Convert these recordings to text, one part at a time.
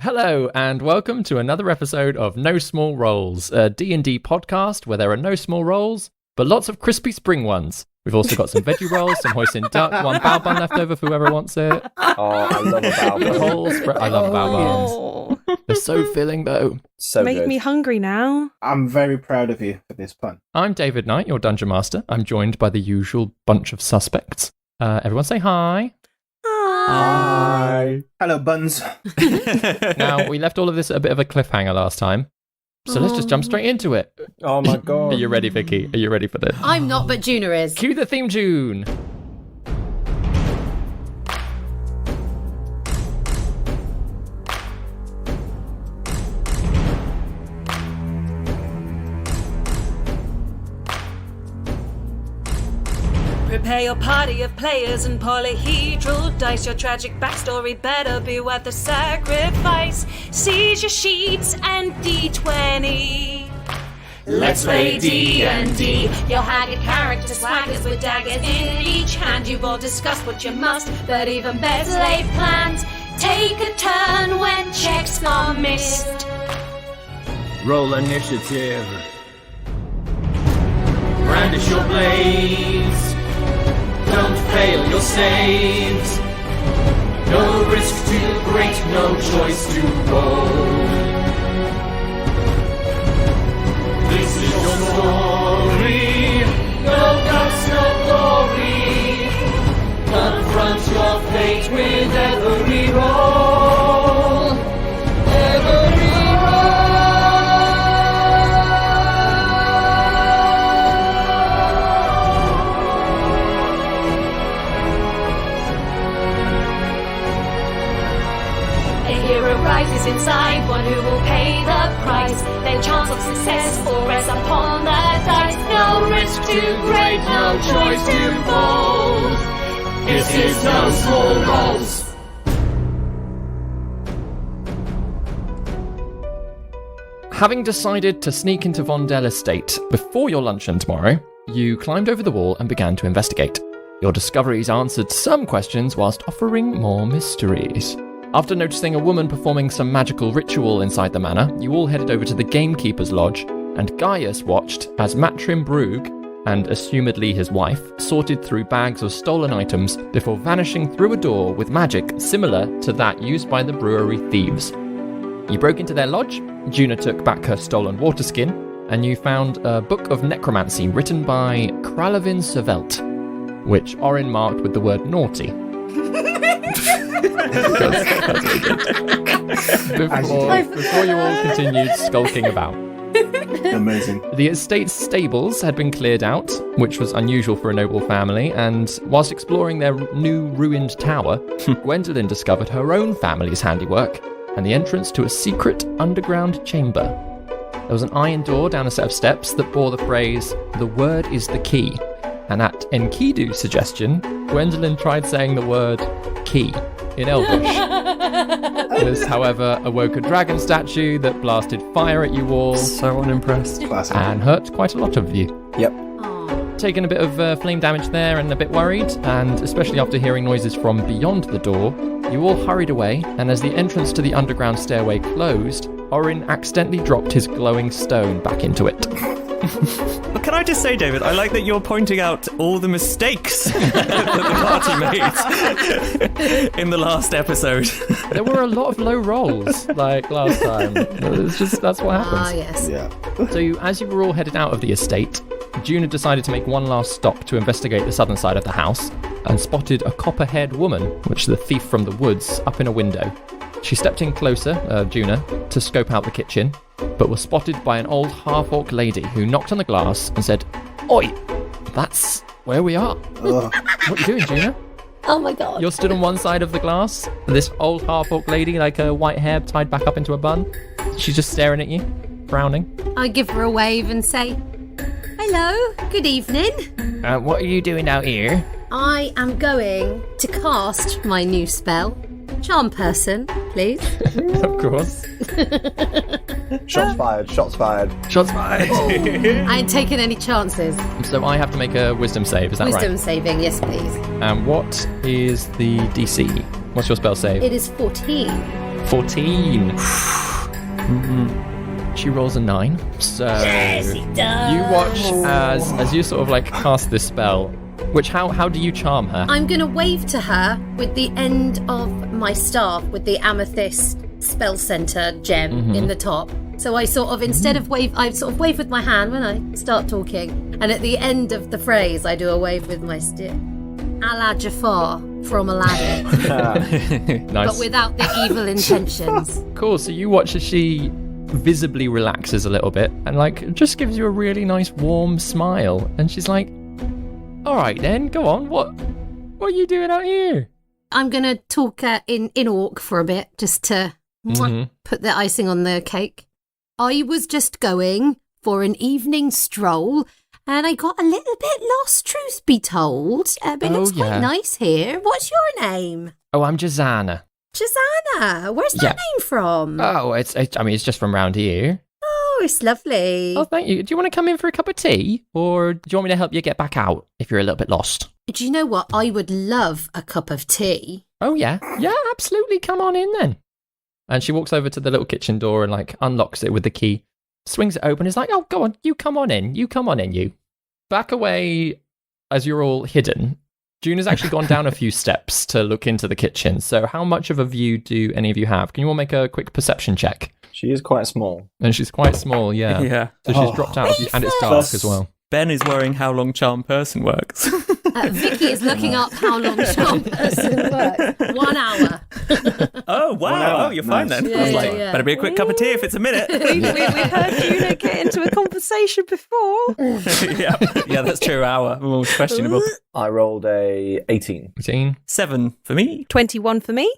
Hello, and welcome to another episode of No Small Rolls, a D&D podcast where there are no small rolls, but lots of crispy spring ones. We've also got some veggie rolls, some hoisin duck, one bao bun left over for whoever wants it. Oh, I love a bao bun. I love bao buns. They're so filling, though. So Make good. me hungry now. I'm very proud of you for this pun. I'm David Knight, your Dungeon Master. I'm joined by the usual bunch of suspects. Everyone say hi. Hi. Hello, buns. Now, we left all of this at a bit of a cliffhanger last time, so let's just jump straight into it. Oh my god. Are you ready, Vicky? Are you ready for this? I'm not, but Juna is. Cue the theme tune. Prepare your party of players and polyhedral dice. Your tragic backstory better be worth the sacrifice. Seize your sheets and D20. Let's play D&D. Your haggard character swaggers with daggers in each hand. You've all discussed what you must, but even better laid plans. Take a turn when checks are missed. Roll initiative. Brandish your blades. Don't fail your saves. No risk too great, no choice to roll. This is your story. No guts, no glory. Confront your fate with every roll. Every roll. Rises inside, one who will pay the price. Their chance of success or rest upon the dice. No risk too great, no choice too bold. This is No Small Rolls. Having decided to sneak into Vondelle Estate before your luncheon tomorrow, you climbed over the wall and began to investigate. Your discoveries answered some questions whilst offering more mysteries. After noticing a woman performing some magical ritual inside the manor, you all headed over to the gamekeeper's lodge, and Gaius watched as Matrim Brug, and assumedly his wife, sorted through bags of stolen items before vanishing through a door with magic similar to that used by the brewery thieves. You broke into their lodge, Juna took back her stolen water skin, and you found a book of necromancy written by Kralevin Sevelt, which Orryn marked with the word naughty. Before you all continued skulking about. Amazing. The estate's stables had been cleared out, which was unusual for a noble family, and whilst exploring their new ruined tower, Gwendellyn discovered her own family's handiwork and the entrance to a secret underground chamber. There was an iron door down a set of steps that bore the phrase, "The word is the key," and at Enkidu's suggestion, Gwendellyn tried saying the word key in Elvish. This, however, awoke a dragon statue that blasted fire at you all. So unimpressed. Classic. And hurt quite a lot of you. Yep. Taken a bit of flame damage there and a bit worried, and especially after hearing noises from beyond the door, you all hurried away, and as the entrance to the underground stairway closed, Orryn accidentally dropped his glowing stone back into it. But can I just say, David, I like that you're pointing out all the mistakes that the party made in the last episode. There were a lot of low rolls, like last time. It's just, that's what happens. Ah, yes. Yeah. So as you were all headed out of the estate, Juna decided to make one last stop to investigate the southern side of the house and spotted a copper-haired woman, which is the thief from the woods, up in a window. She stepped in closer, Juna, to scope out the kitchen, but was spotted by an old half-orc lady who knocked on the glass and said, "Oi, that's where we are." What are you doing, Juna? Oh my god. You're stood on one side of the glass. This old half-orc lady, like her white hair tied back up into a bun. She's just staring at you, frowning. I give her a wave and say, "Hello, good evening. What are you doing out here? I am going to cast my new spell. Charm person, please." Of course. Shots fired, shots fired. Shots fired. I ain't taking any chances. So I have to make a wisdom save, is that Wisdom right? saving, yes please. And what is the DC? What's your spell save? It is 14. 14. She rolls a 9. So you watch as you sort of like cast this spell. Which how do you charm her? I'm going to wave to her with the end of my staff with the amethyst spell center gem in the top. So I sort of, instead of wave, I sort of wave with my hand when I start talking. And at the end of the phrase, I do a wave with my stick. A la Jafar from Aladdin. Nice. But without the evil intentions. Cool. So you watch as she visibly relaxes a little bit and like just gives you a really nice warm smile. And she's like, all right then, go on. What are you doing out here? I'm going to talk in Orc for a bit, just to put the icing on the cake. I was just going for an evening stroll, and I got a little bit lost, truth be told. But it looks quite nice here. What's your name? Oh, I'm Jazana. Jazana. Where's that name from? Oh, it's just from round here. Oh, it's lovely. Oh, thank you. Do you want to come in for a cup of tea? Or do you want me to help you get back out if you're a little bit lost? Do you know what? I would love a cup of tea. Oh, yeah. Yeah, absolutely. Come on in then. And she walks over to the little kitchen door and like unlocks it with the key, swings it open. Is like, oh, go on. You come on in. You come on in, you. Back away as you're all hidden. Juna's actually gone down a few steps to look into the kitchen. So how much of a view do any of you have? Can you all make a quick perception check? She is quite small. And she's quite small, yeah. Yeah. So she's dropped out, and it's dark as well. Ben is worrying how long charm person works. Vicky is looking up how long charm person works. 1 hour. Oh, wow. Oh, you're fine then. I was like, better be a quick cup of tea if it's a minute. We've heard Juna get into a conversation before. yeah, that's true. Hour. Almost questionable. I rolled a 18. 18. 7 for me. 21 for me.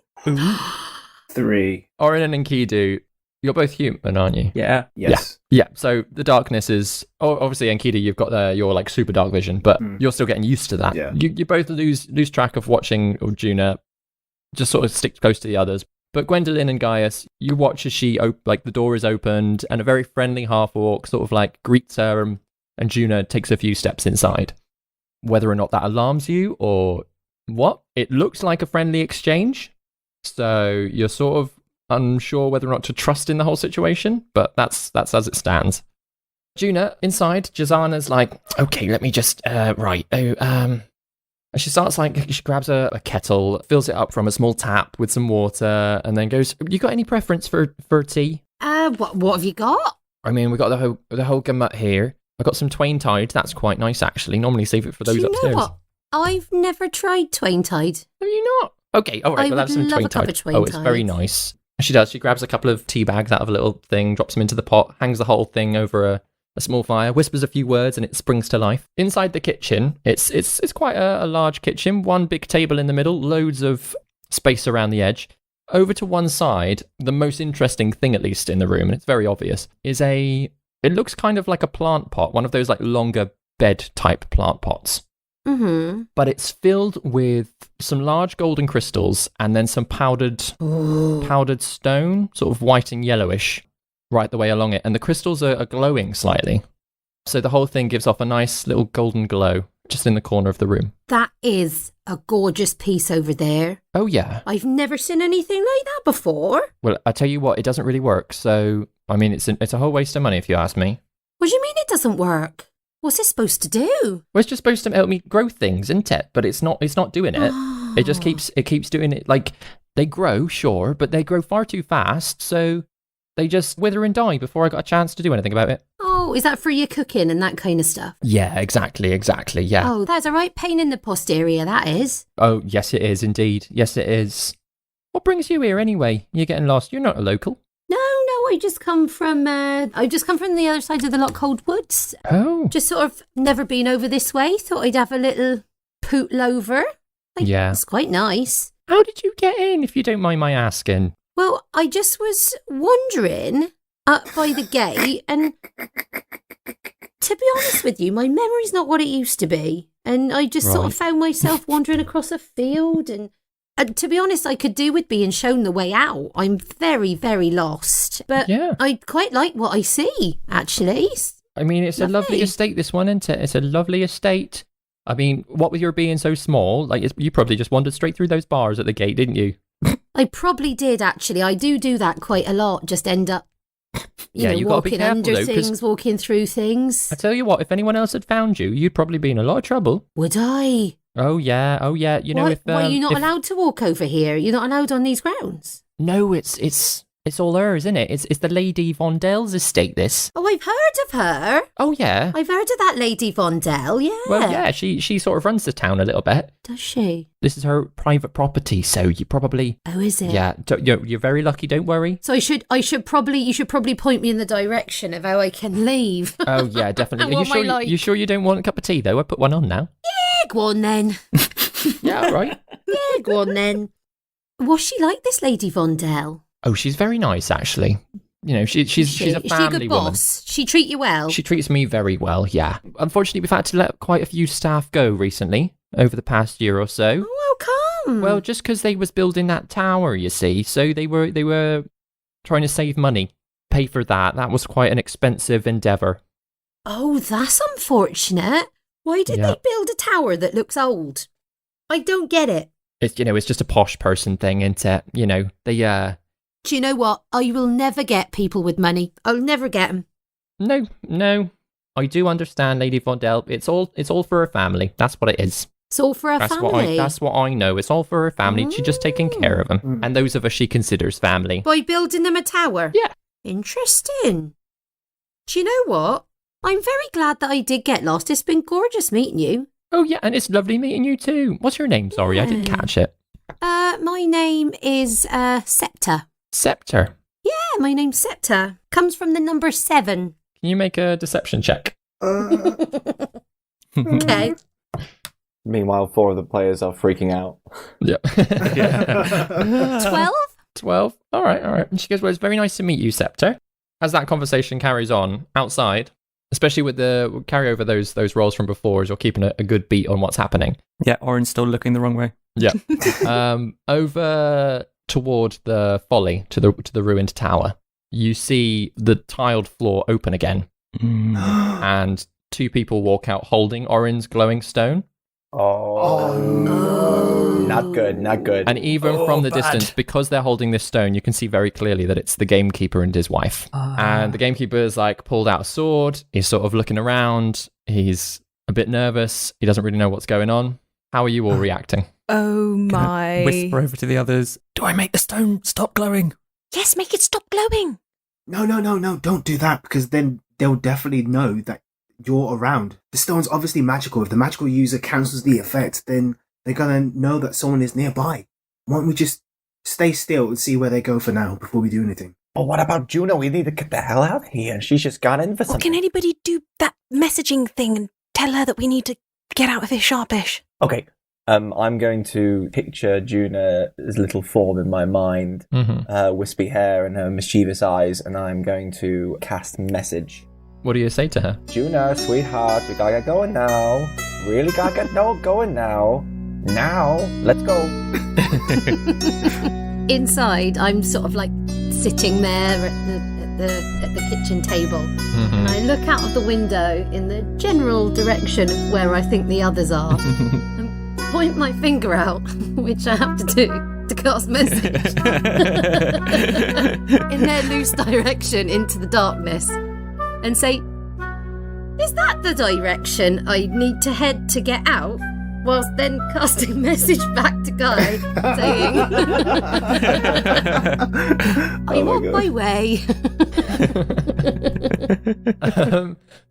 3. Orryn and Enkidu, you're both human, aren't you? Yeah. Yes. Yeah, so the darkness is... obviously, Enkidu, you've got your like super dark vision, but you're still getting used to that. Yeah. You both lose track of watching Juna, just sort of stick close to the others. But Gwendellyn and Gaius, you watch as she, like the door is opened and a very friendly half-orc sort of like greets her and Juna takes a few steps inside. Whether or not that alarms you or what, it looks like a friendly exchange. So you're sort of unsure whether or not to trust in the whole situation, but that's as it stands. Juna, inside, Jazana's like, okay, let me just, and she starts like, she grabs a kettle, fills it up from a small tap with some water, and then goes, you got any preference for tea? What have you got? I mean, we got the whole gamut here. I got some twain tide, that's quite nice actually. Normally save it for those upstairs. Do you know what? I've never tried twain tide. Have you not? Okay, all right, we'll have some twain tide. Oh, it's very nice. She does. She grabs a couple of tea bags out of a little thing, drops them into the pot, hangs the whole thing over a small fire, whispers a few words, and it springs to life. Inside the kitchen, it's quite a large kitchen. One big table in the middle, loads of space around the edge. Over to one side, the most interesting thing, at least in the room, and it's very obvious, is it looks kind of like a plant pot, one of those like longer bed type plant pots. Mm-hmm. But it's filled with some large golden crystals and then some powdered stone, sort of white and yellowish, right the way along it. And the crystals are glowing slightly. So the whole thing gives off a nice little golden glow just in the corner of the room. That is a gorgeous piece over there. Oh, yeah. I've never seen anything like that before. Well, I tell you what, it doesn't really work. So, I mean, it's a whole waste of money if you ask me. What do you mean it doesn't work? What's it supposed to do? Well, it's just supposed to help me grow things, isn't it? But it's not doing it. It just keeps doing it. Like, they grow, sure, but they grow far too fast, so they just wither and die before I got a chance to do anything about it. Oh, is that for your cooking and that kind of stuff? Yeah, exactly, yeah. Oh, that's a right pain in the posterior, that is. Oh, yes it is indeed. Yes it is. What brings you here anyway? You're getting lost. You're not a local. No, I just come from the other side of the Lockhold Woods. Oh. Just sort of never been over this way. Thought I'd have a little pootle over. Yeah. It's quite nice. How did you get in, if you don't mind my asking? Well, I just was wandering up by the gate, and to be honest with you, my memory's not what it used to be. And I just sort of found myself wandering across a field, and to be honest, I could do with being shown the way out. I'm very, very lost. But yeah. I quite like what I see, actually. I mean, it's a lovely estate, this one, isn't it? It's a lovely estate. I mean, what with your being so small, like you probably just wandered straight through those bars at the gate, didn't you? I probably did, actually. I do that quite a lot. Just end up, You've got to be walking careful, under though, 'cause things, walking through things. I tell you what, if anyone else had found you, you'd probably be in a lot of trouble. Would I? Oh yeah. Why are you not allowed to walk over here? You're not allowed on these grounds. No, it's all hers, isn't it? It's the Lady Vondelle's estate, this. Oh, I've heard of her. Oh, yeah. I've heard of that Lady Vondelle, yeah. Well, yeah, she sort of runs the town a little bit. Does she? This is her private property, so you probably... Oh, is it? Yeah, you're very lucky, don't worry. So you should probably point me in the direction of how I can leave. Oh, yeah, definitely. What am I like? You sure you don't want a cup of tea, though? I put one on now. Yeah, go on then. Yeah, all right. Yeah, go on then. Was she like this Lady Vondelle? Oh, she's very nice, actually. She's a Is she a family good woman. boss? She treat you well? She treats me very well, yeah. Unfortunately, we've had to let quite a few staff go recently, over the past year or so. Oh, how come? Well, just because they was building that tower, you see. So they were trying to save money, pay for that. That was quite an expensive endeavour. Oh, that's unfortunate. Why did they build a tower that looks old? I don't get it. It's just a posh person thing, isn't it? They Do you know what? I will never get people with money. I'll never get them. No. I do understand, Lady Vondelle. It's all for her family. That's what it is. It's all for her family. That's what I know. It's all for her family. She's just taking care of them. And those of us she considers family. By building them a tower? Yeah. Interesting. Do you know what? I'm very glad that I did get lost. It's been gorgeous meeting you. Oh, yeah, and it's lovely meeting you too. What's your name? Sorry, I didn't catch it. My name is Scepter. Scepter. Yeah, my name's Scepter. Comes from the number 7. Can you make a deception check? Okay. Meanwhile, 4 of the players are freaking out. Yeah. 12? 12. All right. And she goes, well, it's very nice to meet you, Scepter. As that conversation carries on outside, especially with the carry over those rolls from before, as you're keeping a good beat on what's happening. Yeah, Orryn's still looking the wrong way. Yeah. Over toward the folly, to the ruined tower, you see the tiled floor open again. And 2 people walk out holding Orryn's glowing stone. Oh. Not good. And even from the distance, because they're holding this stone, you can see very clearly that it's the gamekeeper and his wife. And the gamekeeper is pulled out a sword. He's sort of looking around. He's a bit nervous. He doesn't really know what's going on. How are you all reacting? Oh my. Whisper over to the others. Do I make the stone stop glowing? Yes, make it stop glowing. No, don't do that, because then they'll definitely know that you're around. The stone's obviously magical. If the magical user cancels the effect, then they're gonna know that someone is nearby. Why don't we just stay still and see where they go for now before we do anything? But what about Juna? We need to get the hell out of here. She's just got in for Or something. can anybody do that messaging thing and tell her that we need to get out of here sharpish? Okay. I'm going to picture Juna's little form in my mind, her wispy hair and her mischievous eyes, and I'm going to cast message. What do you say to her? Juna, sweetheart, we gotta get going now. Really gotta get going now. Now, let's go. Inside, I'm sort of sitting there at the kitchen table. And I look out of the window in the general direction of where I think the others are. And point my finger out, which I have to do to cast message. In their loose direction into the darkness. And say, is that the direction I need to head to get out? Whilst then casting message back to Guy saying, I'm on my way.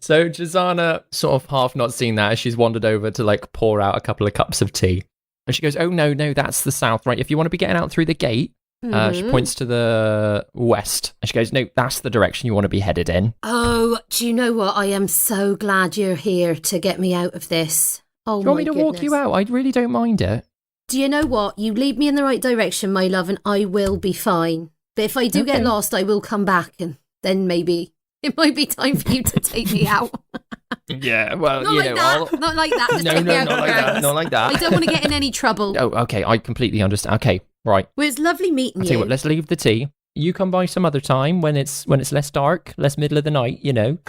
So Jazana, sort of half not seen that, as she's wandered over to pour out a couple of cups of tea. And she goes, oh, no, that's the south, right? If you want to be getting out through the gate, she points to the west. And she goes, no, that's the direction you want to be headed in. Oh, do you know what? I am so glad you're here to get me out of this. Oh, do you want me to walk you out? I really don't mind it. Do you know what? You lead me in the right direction, my love, and I will be fine. But if I do get lost, I will come back, and then maybe it might be time for you to take me out. Yeah, well, not like that. Just take me out not like that. Not like that. I don't want to get in any trouble. Oh, okay. I completely understand. Okay, right. Well, it's lovely meeting I'll tell you what, let's leave the tea. You come by some other time when it's less dark, less middle of the night, and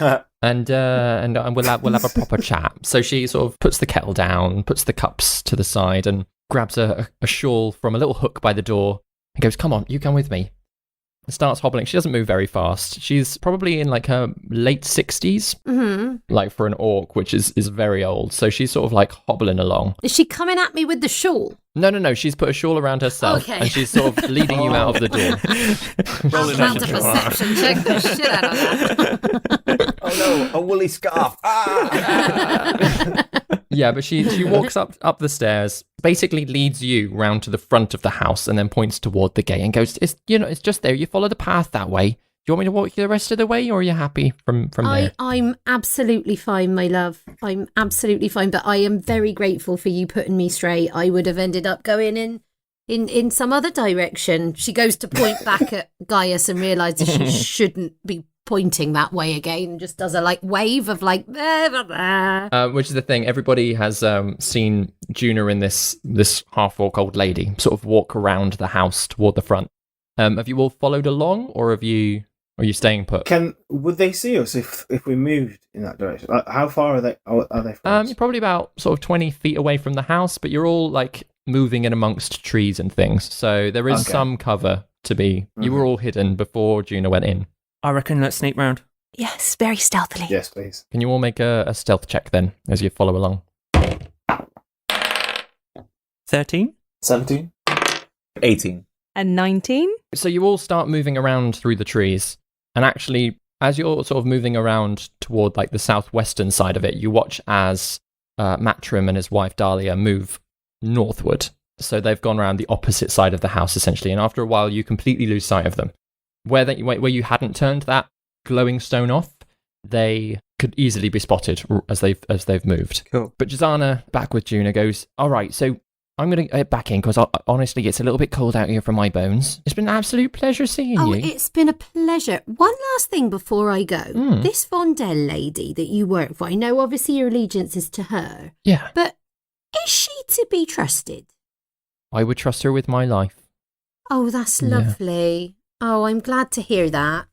we'll have a proper chat. So she sort of puts the kettle down, puts the cups to the side, and grabs a shawl from a little hook by the door, and goes, "Come on, you come with me." And starts hobbling. She doesn't move very fast. She's probably in like her late 60s, like for an orc, which is very old. So she's sort of like hobbling along. Is she coming at me with the shawl? No. She's put a shawl around herself, and she's sort of leading you out of the door. I'm about to perception check the shit out of that. Oh no, a woolly scarf. Yeah, but she walks up the stairs, basically leads you round to the front of the house, and then points toward the gate and goes, "It's just there. You follow the path that way. Do you want me to walk you the rest of the way, or are you happy from there?" I'm absolutely fine, my love. I'm absolutely fine, but I am very grateful for you putting me straight. I would have ended up going in some other direction. She goes to point back at Gaius and realises she shouldn't be pointing that way again, just does a like wave of like blah, blah, blah. Which is the thing, everybody has seen Juna in this half-orc old lady sort of walk around the house toward the front. Have you all followed along, or are you staying put? Would they see us if we moved in that direction? Like, how far are they from us? You're probably about sort of 20 feet away from the house, but you're all like moving in amongst trees and things, so there is some cover to be. You were all hidden before Juna went in. I reckon let's sneak round. Yes, very stealthily. Yes, please. Can you all make a stealth check then, as you follow along? 13? 17? 18. And 19? So you all start moving around through the trees, and actually, as you're sort of moving around toward like the southwestern side of it, you watch as Matrim and his wife Dahlia move northward. So they've gone around the opposite side of the house, essentially, and after a while, you completely lose sight of them. Where you hadn't turned that glowing stone off, they could easily be spotted as they've moved. Cool. But Jazana, back with Juna, goes, "All right, so I'm going to get back in because honestly, it's a little bit cold out here for my bones. It's been an absolute pleasure seeing you." Oh, it's been a pleasure. One last thing before I go. This Vondelle lady that you work for, I know obviously your allegiance is to her. Yeah. But is she to be trusted? I would trust her with my life. Oh, that's lovely. Oh, I'm glad to hear that.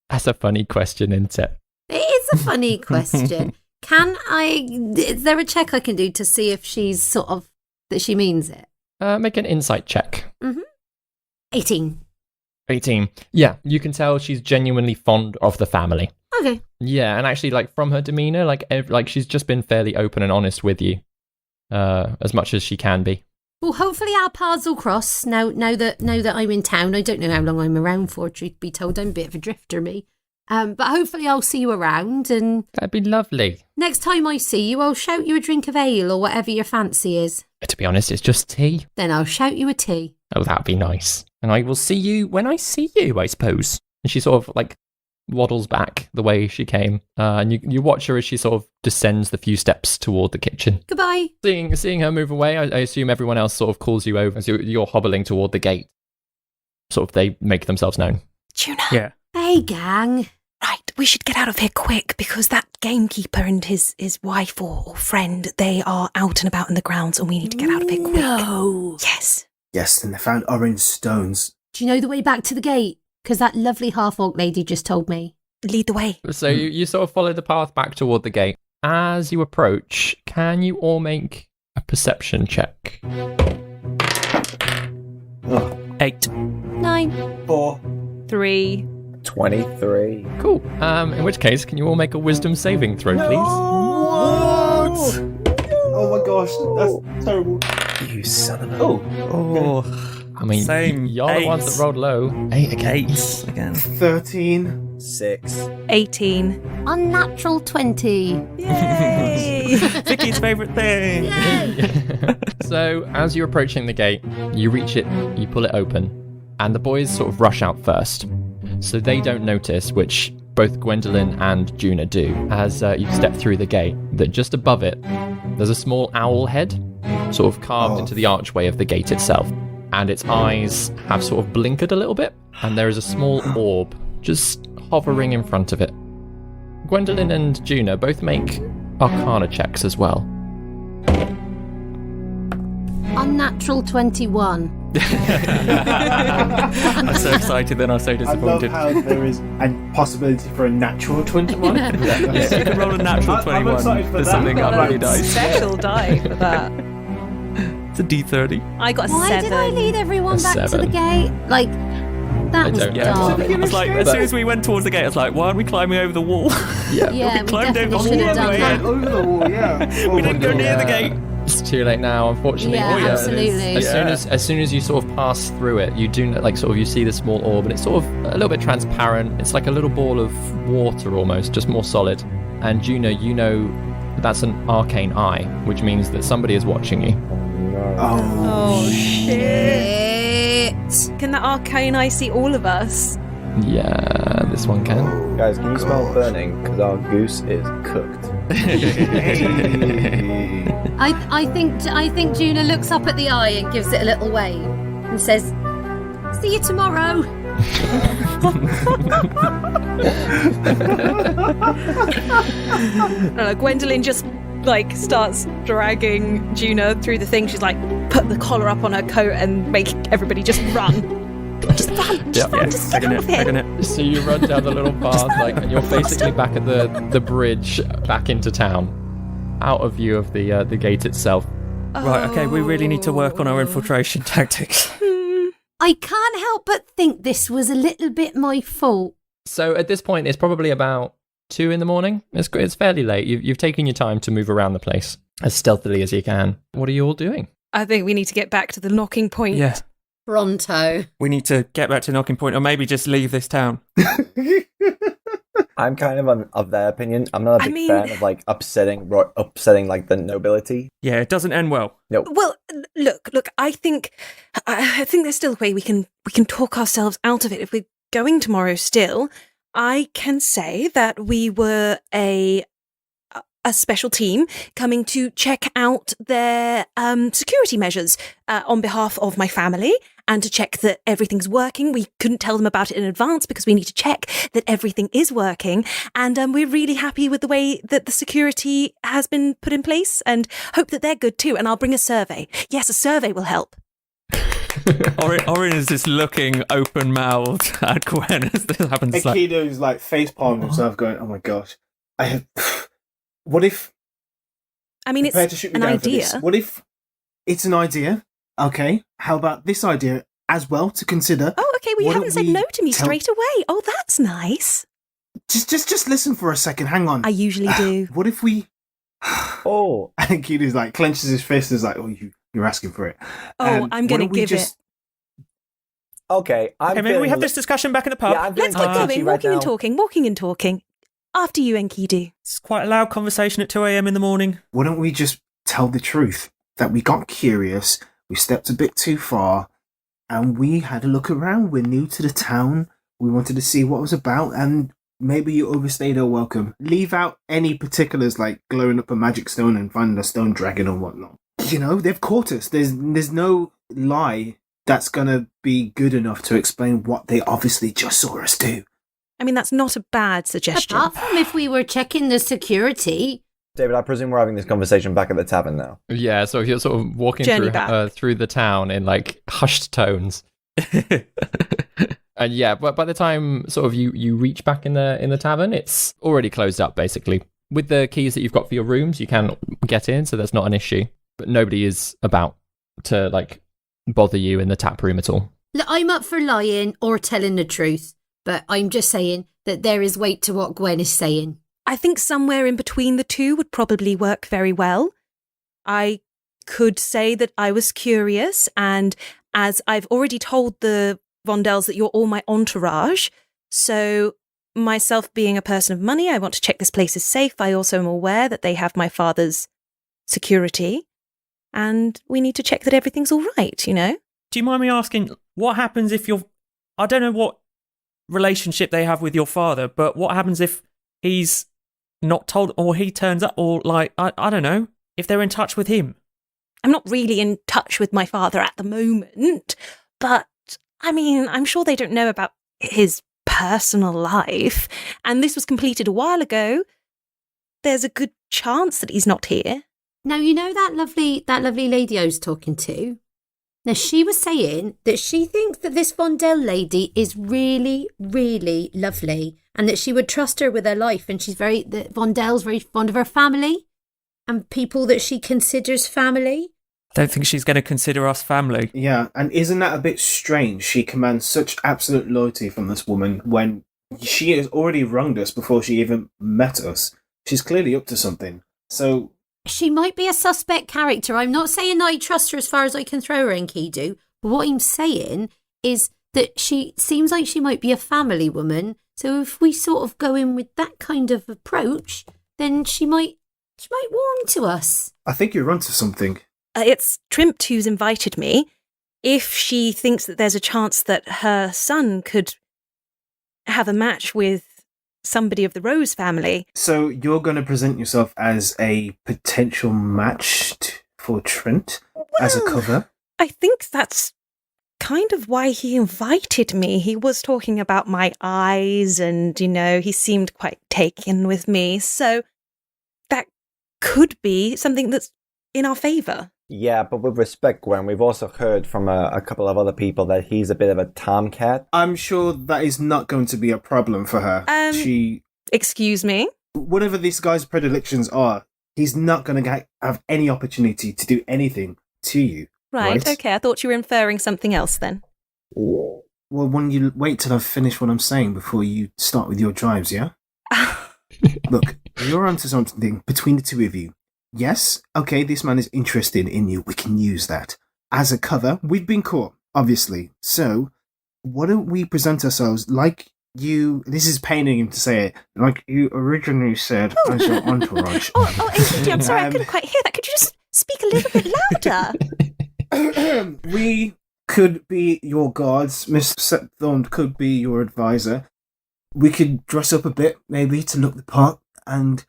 That's a funny question, isn't it? It is a funny question. Is there a check I can do to see if she's sort of, that she means it? Make an insight check. 18. 18. Yeah, you can tell she's genuinely fond of the family. Okay. Yeah, and actually, like, from her demeanour, like she's just been fairly open and honest with you, as much as she can be. Well, hopefully our paths will cross now that I'm in town. I don't know how long I'm around for, truth be told. I'm a bit of a drifter, me. But hopefully I'll see you around, and that'd be lovely. Next time I see you, I'll shout you a drink of ale or whatever your fancy is. To be honest, it's just tea. Then I'll shout you a tea. Oh, that'd be nice. And I will see you when I see you, I suppose. And she sort of like waddles back the way she came, and you watch her as she sort of descends the few steps toward the kitchen. Goodbye. Seeing her move away, I assume everyone else sort of calls you over as you're hobbling toward the gate. Sort of they make themselves known. Juna. Yeah. Hey, gang. Right, we should get out of here quick because that gamekeeper and his wife or friend, they are out and about in the grounds and we need to get out of here quick. No. Yes. Yes, and they found orange stones. Do you know the way back to the gate? Because that lovely half-orc lady just told me. Lead the way. So you sort of follow the path back toward the gate. As you approach, can you all make a perception check? 8. 9. 4. 3. 23. Cool. In which case, can you all make a wisdom saving throw, please? What? Oh my gosh, that's terrible. You son of a... Oh. I mean, Same. you're the ones that rolled low. 8 again. 8 again. 13. 6. 18. Unnatural 20. Yay! Vicky's favourite thing. So, as you're approaching the gate, you reach it, you pull it open, and the boys sort of rush out first. So they don't notice, which both Gwendellyn and Juna do, as you step through the gate, that just above it, there's a small owl head, sort of carved into the archway of the gate itself. And its eyes have sort of blinkered a little bit, and there is a small orb just hovering in front of it. Gwendolyn and Juna both make Arcana checks as well. Unnatural 21. I'm so excited, then I'm so disappointed. I love how there is a possibility for a natural 21. Yes, you can roll a natural 21 I'm excited for for that. something I've got really that nice. Special die for that. a D30. I got a Why 7. did I lead everyone A back to 7. the gate? Like, that was don't know. dumb. I was like, as soon as we went towards the gate, I was like, why aren't we climbing over the wall? Yeah, we climbed over the definitely should have wall. done that. Over the wall, yeah. We didn't go near the gate. It's too late now, unfortunately. Yeah, absolutely. As soon as you sort of pass through it, you do like sort of you see the small orb, and it's sort of a little bit transparent. It's like a little ball of water almost, just more solid. And Juna, you know that's an arcane eye, which means that somebody is watching you. Oh, shit. Can that arcane eye see all of us? Yeah, this one can. Guys, can you smell burning? Because our goose is cooked. I think Juna looks up at the eye and gives it a little wave and says, "See you tomorrow." I don't know, Gwendellyn just like starts dragging Juna through the thing. She's like, put the collar up on her coat and make everybody just run. Just run, just get out of here. So you run down the little path, like, and you're basically back at the bridge, back into town, out of view of the gate itself. Right, okay, we really need to work on our infiltration tactics. I can't help but think this was a little bit my fault. So at this point, it's probably about 2 a.m. It's fairly late. You've taken your time to move around the place as stealthily as you can. What are you all doing? I think we need to get back to the knocking point. Yeah. Pronto. We need to get back to knocking point, or maybe just leave this town. I'm kind of their opinion. I'm not a big fan of like upsetting like the nobility. Yeah, it doesn't end well. No. Well, look. I think there's still a way we can talk ourselves out of it. If we're going tomorrow, still, I can say that we were a special team coming to check out their security measures on behalf of my family and to check that everything's working. We couldn't tell them about it in advance because we need to check that everything is working. And we're really happy with the way that the security has been put in place and hope that they're good too. And I'll bring a survey. Yes, a survey will help. Orryn is just looking open-mouthed at Gwen as this happens. Enkidu's like facepalming himself going, oh my gosh. What if... I mean, it's an idea. What if it's an idea? Okay, how about this idea as well to consider? Oh, okay, well, you haven't said no to me straight away. Oh, that's nice. Just listen for a second, hang on. I usually do. What if we... Oh. And Enkidu's like, clenches his fist and is like, oh, you're asking for it. Oh, I'm going to give it. Okay, maybe we have this discussion back in the pub. Yeah, let's get going, walking and talking. After you, Enkidu. It's quite a loud conversation at 2 a.m. in the morning. Why don't we just tell the truth? That we got curious, we stepped a bit too far, and we had a look around. We're new to the town. We wanted to see what it was about, and maybe you overstayed our welcome. Leave out any particulars like glowing up a magic stone and finding a stone dragon or whatnot. You know, they've caught us. There's no lie that's gonna be good enough to explain what they obviously just saw us do. I mean, that's not a bad suggestion. Apart from if we were checking the security. David, I presume we're having this conversation back at the tavern now. Yeah, so if you're sort of walking through the town in like hushed tones. And yeah, but by the time sort of you reach back in the tavern, it's already closed up basically. With the keys that you've got for your rooms, you can get in, so that's not an issue. But nobody is about to like bother you in the tap room at all. Look, I'm up for lying or telling the truth, but I'm just saying that there is weight to what Gwen is saying. I think somewhere in between the two would probably work very well. I could say that I was curious, and as I've already told the Vondelles that you're all my entourage, so myself being a person of money, I want to check this place is safe. I also am aware that they have my father's security, and we need to check that everything's all right, you know? Do you mind me asking, what happens if I don't know what relationship they have with your father, but what happens if he's not told, or he turns up, or like, I don't know, if they're in touch with him? I'm not really in touch with my father at the moment, but I mean, I'm sure they don't know about his personal life, and this was completed a while ago. There's a good chance that he's not here. Now, you know that lovely lady I was talking to? Now, she was saying that she thinks that this Vondelle lady is really, really lovely and that she would trust her with her life, and that Vondelle's very fond of her family and people that she considers family. I don't think she's going to consider us family. Yeah, and isn't that a bit strange? She commands such absolute loyalty from this woman when she has already wronged us before she even met us. She's clearly up to something. So she might be a suspect character. I'm not saying I trust her as far as I can throw her, Enkidu. But what I'm saying is that she seems like she might be a family woman. So if we sort of go in with that kind of approach, then she might warm to us. I think you're onto something. It's Trimpt who's invited me. If she thinks that there's a chance that her son could have a match with somebody of the Rose family. So you're going to present yourself as a potential match for Trent as a cover? I think that's kind of why he invited me. He was talking about my eyes and, he seemed quite taken with me. So that could be something that's in our favour. Yeah, but with respect, Gwen, we've also heard from a couple of other people that he's a bit of a tomcat. I'm sure that is not going to be a problem for her. Excuse me? Whatever this guy's predilections are, he's not going to have any opportunity to do anything to you. Right, okay. I thought you were inferring something else then. Well, when you wait till I've finished what I'm saying before you start with your drives, yeah? Look, you're onto something between the two of you. Yes, okay, this man is interested in you. We can use that. As a cover, we've been caught, obviously. So, why don't we present ourselves like you... This is paining him to say it. Like you originally said as your entourage. Enkidu, I'm sorry, I couldn't quite hear that. Could you just speak a little bit louder? We could be your guards. Miss Septhorn could be your advisor. We could dress up a bit, maybe, to look the part, and...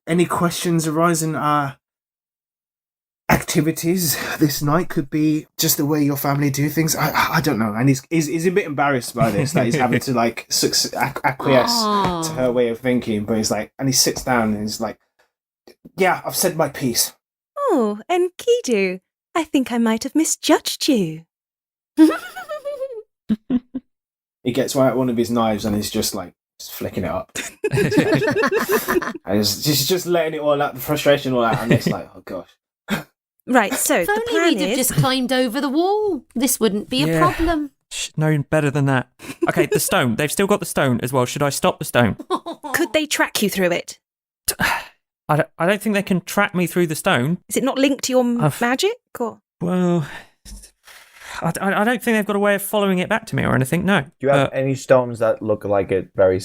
Any questions arising our activities this night could be just the way your family do things. I don't know, and he's a bit embarrassed by this, that he's having to acquiesce to her way of thinking. But he's like, and he sits down and he's like, "Yeah, I've said my piece." Oh, Enkidu, I think I might have misjudged you. He gets out one of his knives and he's just like. Just flicking it up. And he's just letting it all out, the frustration all out, and it's like, oh gosh. Right, so if the only plan we'd have just climbed over the wall. This wouldn't be a problem. No better than that. Okay, the stone. They've still got the stone as well. Should I stop the stone? Could they track you through it? I don't think they can track me through the stone. Is it not linked to your magic? Or? Well... I don't think they've got a way of following it back to me or anything, no. Do you have any stones that look like it very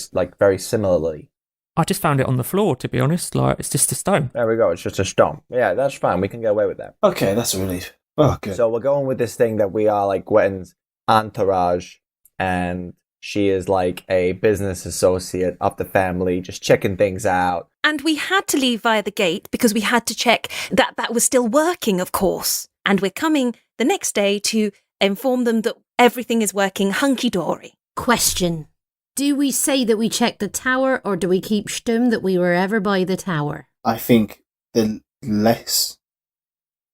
similarly? I just found it on the floor, to be honest. Like, it's just a stone. There we go, it's just a stone. Yeah, that's fine, we can get away with that. Okay, that's a relief. Oh, good. So we're going with this thing that we are like Gwen's entourage, and she is like a business associate of the family, just checking things out. And we had to leave via the gate because we had to check that was still working, of course. And we're coming the next day to inform them that everything is working hunky-dory. Question. Do we say that we checked the tower, or do we keep stum that we were ever by the tower? I think the less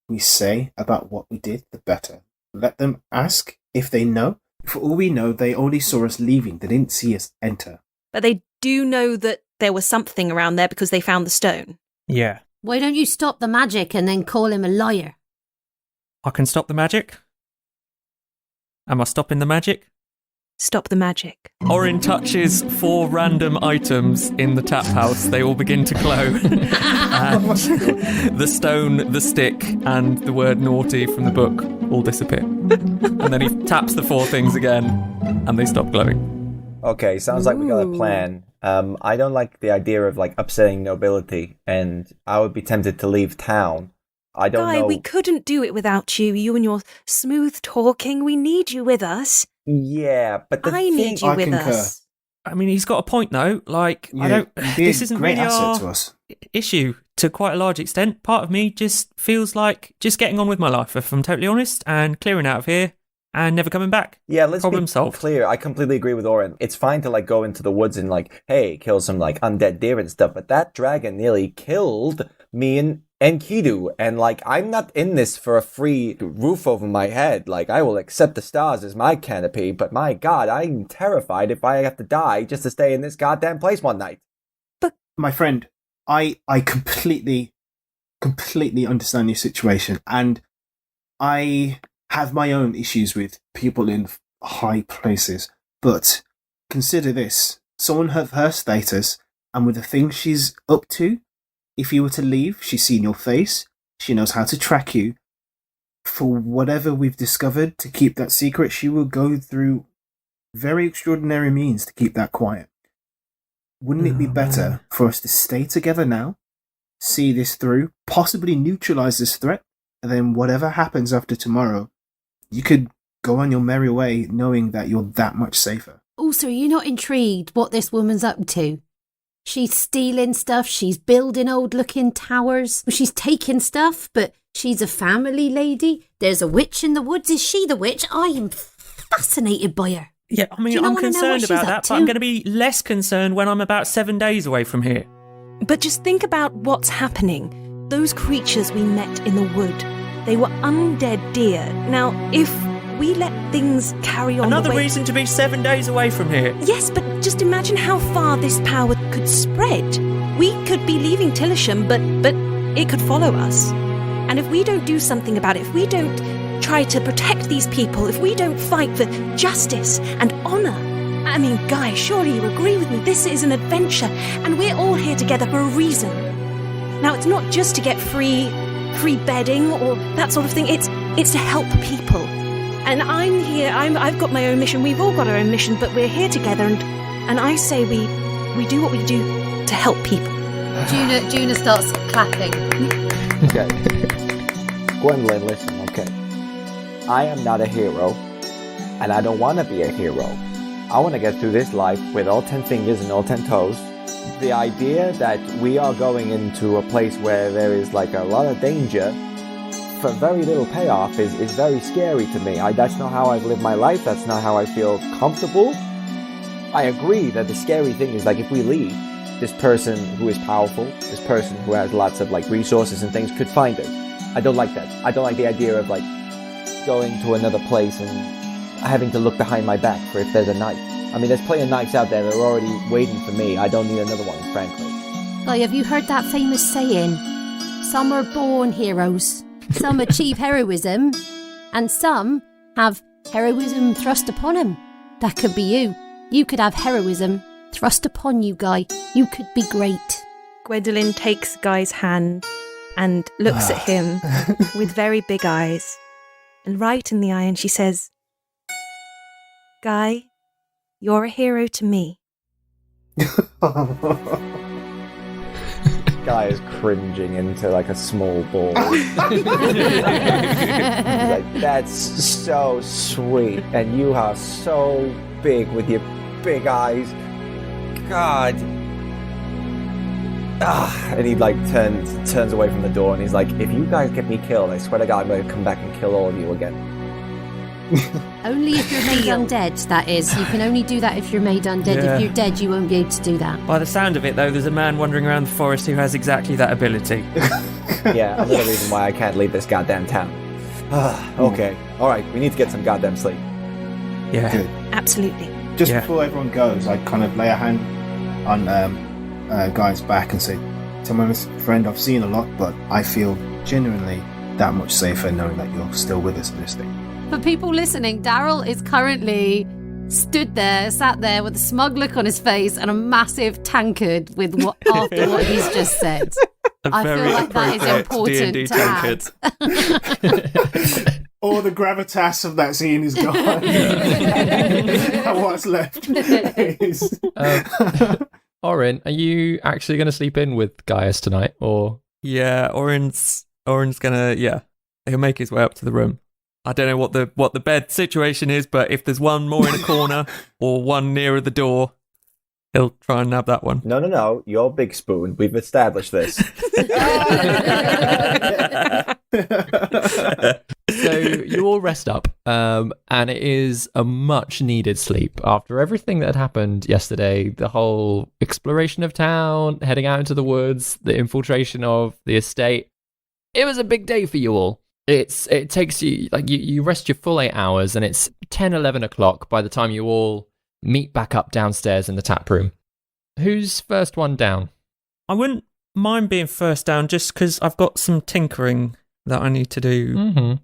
we say about what we did, the better. Let them ask if they know. For all we know, they only saw us leaving. They didn't see us enter. But they do know that there was something around there because they found the stone. Yeah. Why don't you stop the magic and then call him a liar? I can stop the magic? Am I stopping the magic? Stop the magic. Orryn touches 4 random items in the tap house. They all begin to glow. And the stone, the stick, and the word naughty from the book all disappear. And then he taps the 4 things again, and they stop glowing. Okay, sounds like we got a plan. I don't like the idea of like upsetting nobility, and I would be tempted to leave town. I don't know. We couldn't do it without you. You and your smooth talking. We need you with us. Yeah, but I need you with us. I mean, he's got a point though. Like, Yeah, I don't. This a isn't great really asset our to us. issue to quite a large extent. Part of me just feels like just getting on with my life, if I'm totally honest, and clearing out of here and never coming back. Yeah, let's Problem be solved. clear. I completely agree with Orryn. It's fine to like go into the woods and like, hey, kill some like undead deer and stuff, but that dragon nearly killed me and Enkidu, and like I'm not in this for a free roof over my head. Like I will accept the stars as my canopy, but my god, I'm terrified if I have to die just to stay in this goddamn place one night. My friend, I completely completely understand your situation, and I have my own issues with people in high places. But consider this: someone of her status and with the things she's up to, if you were to leave, she's seen your face, she knows how to track you. For whatever we've discovered to keep that secret, she will go through very extraordinary means to keep that quiet. Wouldn't it be better for us to stay together now, see this through, possibly neutralize this threat, and then whatever happens after tomorrow, you could go on your merry way knowing that you're that much safer? Also, are you not intrigued what this woman's up to? She's stealing stuff, she's building old-looking towers, she's taking stuff, but she's a family lady. There's a witch in the woods. Is she the witch? I am fascinated by her. Yeah, I mean, I'm concerned about that, but I'm going to be less concerned when I'm about 7 days away from here. But just think about what's happening. Those creatures we met in the wood, they were undead deer. Now, if we let things carry on Another reason to be 7 days away from here. Yes, but just imagine how far this power could spread. We could be leaving Tillisham, but it could follow us. And if we don't do something about it, if we don't try to protect these people, if we don't fight for justice and honour, I mean, Guy, surely you agree with me, this is an adventure, and we're all here together for a reason. Now, it's not just to get free bedding or that sort of thing, it's to help people. And I'm here, I've got my own mission, we've all got our own mission, but we're here together, and I say we do what we do to help people. Juna starts clapping. Okay. Gwendellyn, listen, okay. I am not a hero, and I don't want to be a hero. I want to get through this life with all 10 fingers and all 10 toes. The idea that we are going into a place where there is like a lot of danger for very little payoff is very scary to me. That's not how I've lived my life. That's not how I feel comfortable. I agree that the scary thing is like if we leave, this person who is powerful, this person who has lots of like resources and things could find us. I don't like that. I don't like the idea of like going to another place and having to look behind my back for if there's a knife. I mean, there's plenty of knives out there that are already waiting for me. I don't need another one, frankly. Guy, have you heard that famous saying? Some are born heroes, some achieve heroism, and some have heroism thrust upon them. That could be you. You could have heroism thrust upon you, Guy. You could be great. Gwendolyn takes Guy's hand and looks at him with very big eyes, and right in the eye, and she says, Guy, you're a hero to me. Guy is cringing into like a small ball. Like, that's so sweet, and you are so big with your big eyes. God. And he like turns away from the door, and he's like, if you guys get me killed, I swear to God, I'm going to come back and kill all of you again. Only if you're made undead, that is. You can only do that if you're made undead. Yeah. If you're dead, you won't be able to do that. By the sound of it, though, there's a man wandering around the forest who has exactly that ability. Yeah, another reason why I can't leave this goddamn town. Okay, alright, we need to get some goddamn sleep. Yeah. Good. Absolutely. Just before everyone goes, I kind of lay a hand on Guy's back and say, "To my friend, I've seen a lot, but I feel genuinely that much safer knowing that you're still with us in this thing." For people listening, Darrel is currently sat there with a smug look on his face and a massive tankard with after what he's just said. I feel like that is important D&D to add. All the gravitas of that scene is gone. And what's left is... Orryn, are you actually going to sleep in with Gaius tonight, or...? Yeah, Orryn's gonna, he'll make his way up to the room. I don't know what the bed situation is, but if there's one more in a corner or one nearer the door, he'll try and nab that one. No, you're Big Spoon. We've established this. So you all rest up, and it is a much needed sleep after everything that had happened yesterday. The whole exploration of town, heading out into the woods, the infiltration of the estate. It was a big day for you all. It takes you, like, you rest your full 8 hours, and it's 10, 11 o'clock by the time you all meet back up downstairs in the tap room. Who's first one down? I wouldn't mind being first down just because I've got some tinkering that I need to do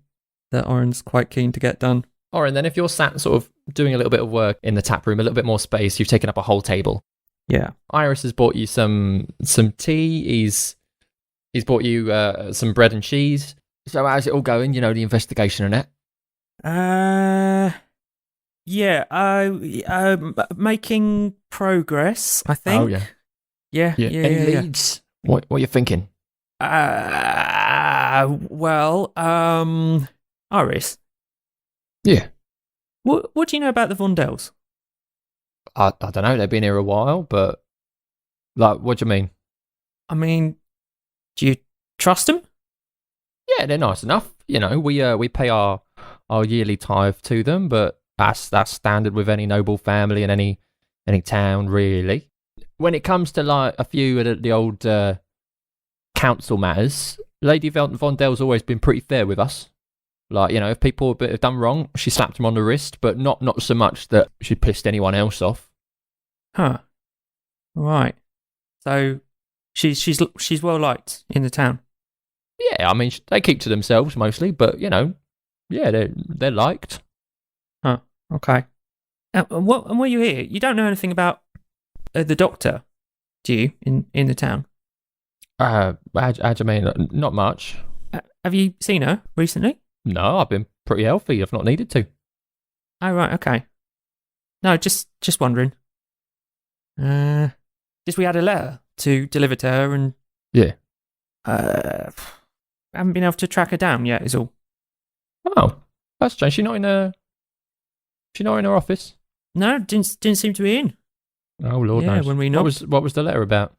that Orryn's quite keen to get done. Orryn, then if you're sat sort of doing a little bit of work in the tap room, a little bit more space, you've taken up a whole table. Yeah. Iris has bought you some tea. He's bought you some bread and cheese. So how's it all going? You know, the investigation and it. Making progress, I think. Oh, yeah. Yeah. Any leads? What are you thinking? Iris. Yeah. What do you know about the Vondelles? I don't know. They've been here a while, but like, what do you mean? I mean, do you trust them? Yeah, they're nice enough. You know, we pay our yearly tithe to them, but that's standard with any noble family in any town, really. When it comes to like a few of the old council matters, Lady Vondelle's always been pretty fair with us. Like, you know, if people have done wrong, she slapped them on the wrist, but not so much that she pissed anyone else off. Huh. Right. So she's well liked in the town. Yeah, I mean, they keep to themselves mostly, but, you know, yeah, they're liked. Huh. Okay. And while you're here, you don't know anything about the doctor, do you, in the town? How do you mean? Not much. Have you seen her recently? No, I've been pretty healthy. I've not needed to. Oh, right, okay. No, just wondering. Just we had a letter to deliver to her and... Yeah. Haven't been able to track her down yet, is all. Oh, that's strange. She's not in her office? No, didn't seem to be in. Oh, Lord knows. When we knocked. What was the letter about?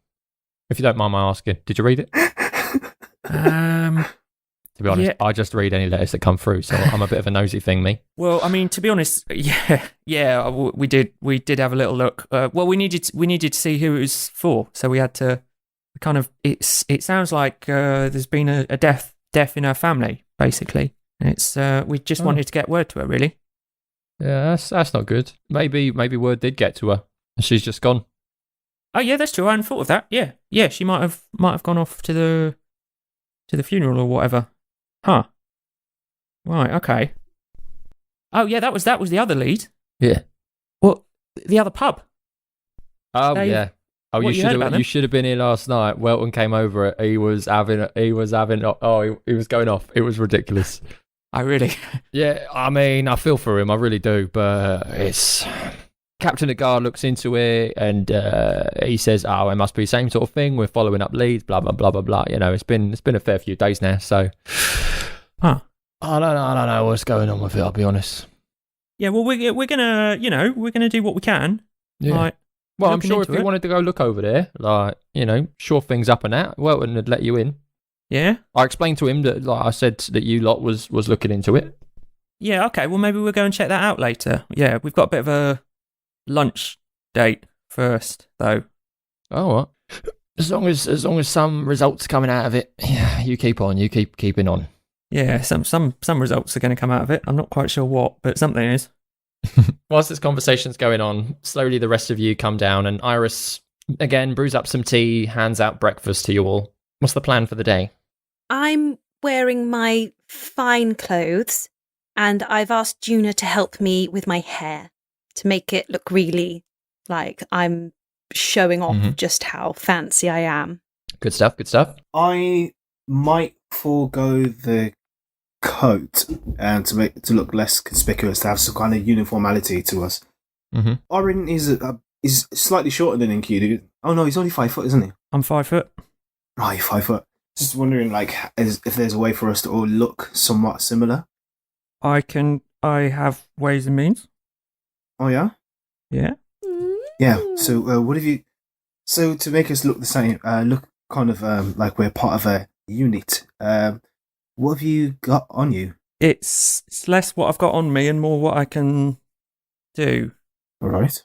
If you don't mind my asking. Did you read it? To be honest, I just read any letters that come through, so I'm a bit of a nosy thing, me. Well, I mean, to be honest, yeah, we did have a little look. We needed to see who it was for, so we had to kind of. It sounds like there's been a death in her family, basically. It's we just wanted to get word to her, really. Yeah, that's not good. Maybe word did get to her, and she's just gone. Oh yeah, that's true. I hadn't thought of that. Yeah, she might have gone off to the funeral or whatever. Huh. Right, okay. Oh yeah, that was the other lead. Yeah. What? The other pub? Oh Dave, yeah. Oh, you should have been here last night. Welton came over. He was going off. It was ridiculous. I really. Yeah, I mean, I feel for him. I really do. But it's Captain of Guard looks into it and he says, "Oh, it must be the same sort of thing. We're following up leads. Blah blah blah blah blah." You know, it's been a fair few days now. So, huh? I don't know what's going on with it. I'll be honest. Yeah, well, we're gonna do what we can. Yeah. Like, well, I'm sure if you wanted to go look over there, like, you know, sure things up and out, Welton would let you in. Yeah. I explained to him that, like I said, that you lot was looking into it. Yeah. Okay. Well, maybe we'll go and check that out later. Yeah, we've got a bit of a lunch date first, though. Oh, what? As long as some results coming out of it, yeah, you keep on. You keep keeping on. Yeah, some results are going to come out of it. I'm not quite sure what, but something is. Whilst this conversation's going on, slowly the rest of you come down, and Iris again brews up some tea, hands out breakfast to you all. What's the plan for the day? I'm wearing my fine clothes, and I've asked Juna to help me with my hair to make it look really like I'm showing off just how fancy I am. Good stuff. I might forego the coat and to look less conspicuous, to have some kind of uniformity to us. Orryn is slightly shorter than Enkidu. Oh no, he's only 5 foot, isn't he? I'm 5 foot. Right, 5 foot. Just wondering, like, if there's a way for us to all look somewhat similar. I have ways and means. Oh yeah? Yeah. Yeah. So what have you? So to make us look the same, look kind of like we're part of a unit. What have you got on you? It's less what I've got on me and more what I can do. All right.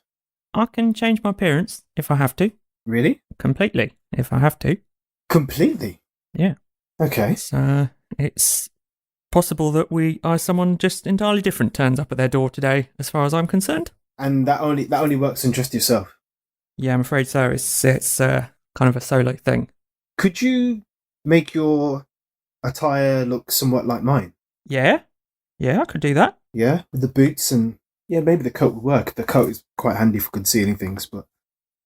I can change my appearance if I have to. Really? Completely, if I have to. Completely? Yeah. Okay. So it's possible that someone just entirely different turns up at their door today, as far as I'm concerned. And that only works in just yourself? Yeah, I'm afraid so. It's kind of a solo thing. Could you make your attire look somewhat like mine? Yeah, I could do that. Yeah, with the boots and maybe the coat would work. The coat is quite handy for concealing things, but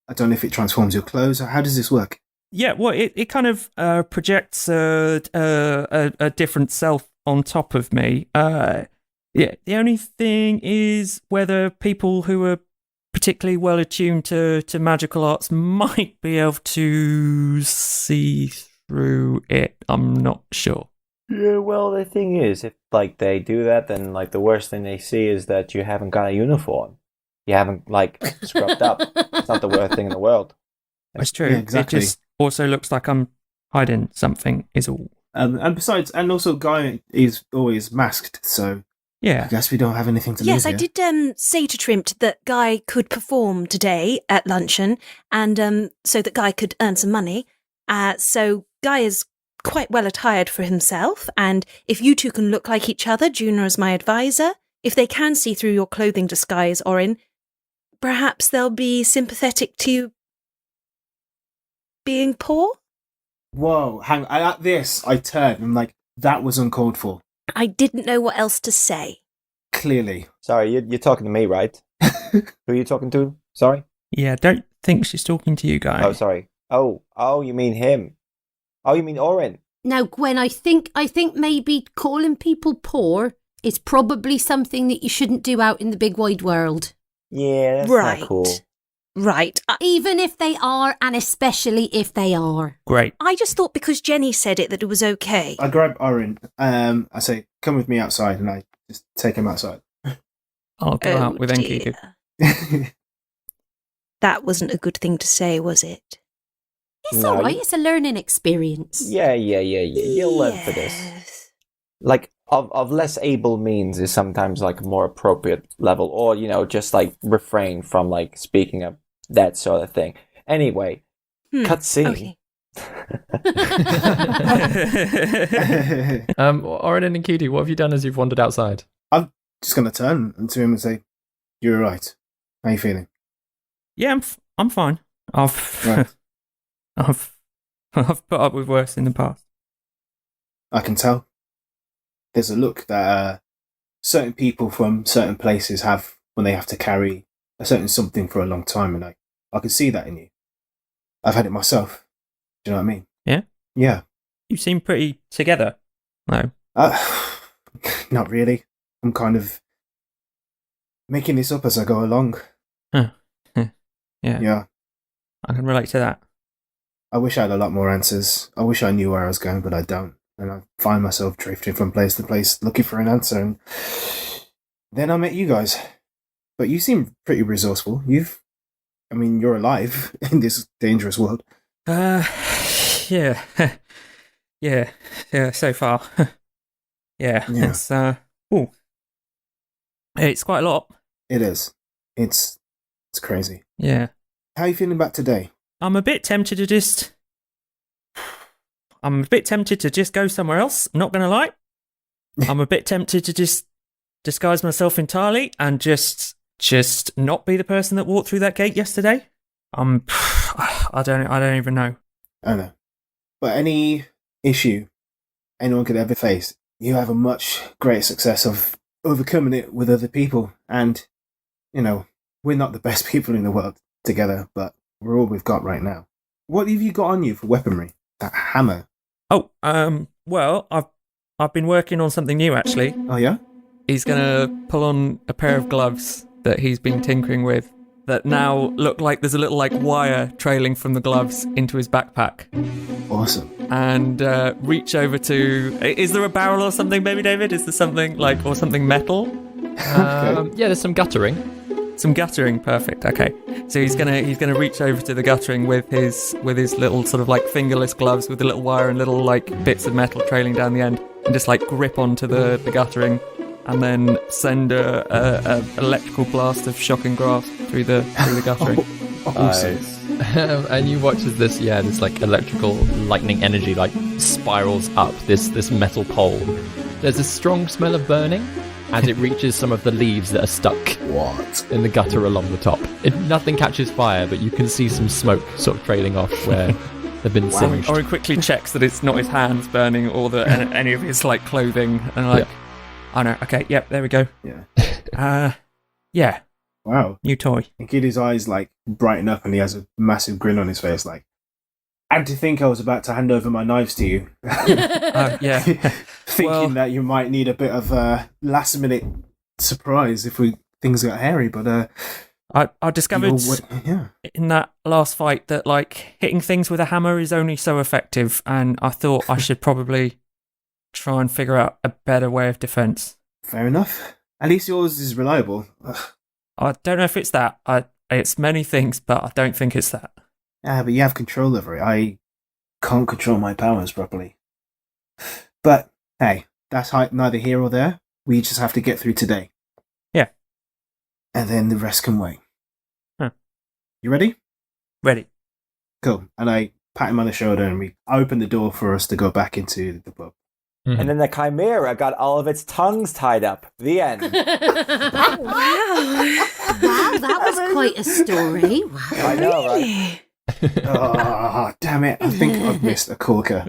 I don't know if it transforms your clothes. How does this work? Yeah, well, it kind of projects a different self on top of me. The only thing is whether people who are particularly well attuned to magical arts might be able to see through it. I'm not sure. Yeah, well, the thing is, if like they do that, then like the worst thing they see is that you haven't got a uniform. You haven't like scrubbed up. It's not the worst thing in the world. That's true. Yeah, exactly. It just also looks like I'm hiding something. Is all. And besides, and also Guy is always masked, so Yeah. I guess we don't have anything to lose. Yes, I did say to Trimpt that Guy could perform today at Luncheon, and so that Guy could earn some money. So Guy is quite well attired for himself, and if you two can look like each other, Juna is my advisor. If they can see through your clothing disguise, Orryn, perhaps they'll be sympathetic to you being poor? Whoa, hang on. At this, I turned. I'm like, that was uncalled for. I didn't know what else to say. Clearly. Sorry, you're talking to me, right? Who are you talking to? Sorry? Yeah, don't think she's talking to you, Guy. Oh, sorry. Oh, you mean him? Oh, you mean Orryn? Now, Gwen, I think maybe calling people poor is probably something that you shouldn't do out in the big wide world. Yeah, that's Right. not cool. Right. Even if they are, and especially if they are. Great. I just thought because Jenny said it that it was okay. I grab Orryn. I say, come with me outside, and I just take him outside. I'll go out with Enkidu. dear. That wasn't a good thing to say, was it? It's No, all right. you- It's a learning experience. Yeah. You'll learn for this. Yes. Like, of less able means is sometimes like a more appropriate level, or, just like refrain from like speaking of that sort of thing. Anyway, cutscene. Okay. Orryn and Enkidu, what have you done as you've wandered outside? I'm just going to turn to him and say, you're right. How you feeling? Yeah, I'm fine. Right. I've put up with worse in the past. I can tell. There's a look that certain people from certain places have when they have to carry a certain something for a long time, and I can see that in you. I've had it myself. Do you know what I mean? Yeah? Yeah. You seem pretty together. No. Not really. I'm kind of making this up as I go along. Huh. Yeah. Yeah. I can relate to that. I wish I had a lot more answers. I wish I knew where I was going, but I don't. And I find myself drifting from place to place looking for an answer. And then I met you guys. But you seem pretty resourceful. You're alive in this dangerous world. Yeah. yeah, so far. yeah, Yeah. It's quite a lot. It is. It's crazy. Yeah. How are you feeling about today? I'm a bit tempted to just go somewhere else, not gonna lie. I'm a bit tempted to just disguise myself entirely and just not be the person that walked through that gate yesterday. I don't even know. I know. But any issue anyone could ever face, you have a much greater success of overcoming it with other people. And, we're not the best people in the world together, but we're all we've got right now. What have you got on you for weaponry? That hammer. Oh, well, I've been working on something new actually. Oh, yeah? He's gonna pull on a pair of gloves that he's been tinkering with that now look like there's a little wire trailing from the gloves into his backpack. Awesome. And reach over to... Is there a barrel or something, Baby David? Is there something or something metal? Okay. Yeah, there's some guttering. Some guttering, perfect. Okay, so he's gonna reach over to the guttering with his little sort of fingerless gloves with the little wire and little bits of metal trailing down the end, and just grip onto the guttering, and then send a electrical blast of shocking grasp through the guttering. Awesome. And you watch as this electrical lightning energy spirals up this metal pole. There's a strong smell of burning as it reaches some of the leaves that are stuck in the gutter along the top. Nothing catches fire, but you can see some smoke sort of trailing off where They've been singed. Or he quickly checks that it's not his hands burning or any of his like clothing, and like, oh no, okay, yep, there we go. Yeah. Yeah. Wow. New toy. Enkidu's eyes like brighten up and he has a massive grin on his face like, and to think I was about to hand over my knives to you. Yeah. Thinking that you might need a bit of a last minute surprise if things got hairy, but I discovered yeah. in that last fight that like hitting things with a hammer is only so effective, and I thought I should probably try and figure out a better way of defense. Fair enough. At least yours is reliable. Ugh. I don't know if it's that. It's many things, but I don't think it's that. Yeah, but you have control over it. I can't control my powers properly. But hey, that's neither here or there. We just have to get through today. Yeah. And then the rest can wait. Huh. You ready? Ready. Cool. And I pat him on the shoulder and we open the door for us to go back into the pub. Mm-hmm. And then the chimera got all of its tongues tied up. The end. Wow, that was quite a story. Wow. I know, right? Oh, damn it. I think I've missed a corker.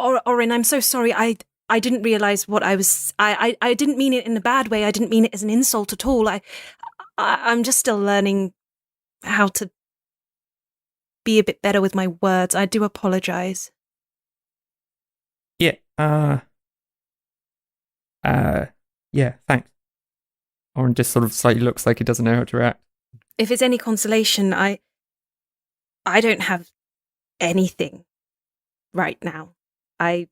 Orryn, I'm so sorry. I didn't realise what I was... I didn't mean it in a bad way. I didn't mean it as an insult at all. I'm just still learning how to be a bit better with my words. I do apologise. Yeah, thanks. Orryn just sort of slightly looks like he doesn't know how to react. If it's any consolation, I don't have anything right now. I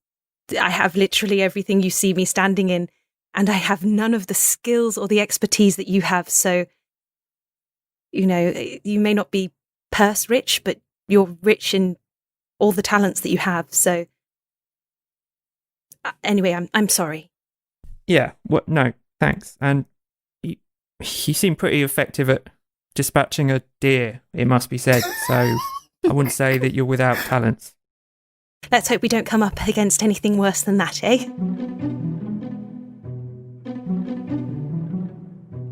have literally everything you see me standing in, and I have none of the skills or the expertise that you have. So, you know, you may not be purse rich, but you're rich in all the talents that you have. So, anyway, I'm sorry. Yeah, well, no, thanks. And you seem pretty effective at dispatching a deer, it must be said. So I wouldn't say that you're without talents. Let's hope we don't come up against anything worse than that, eh?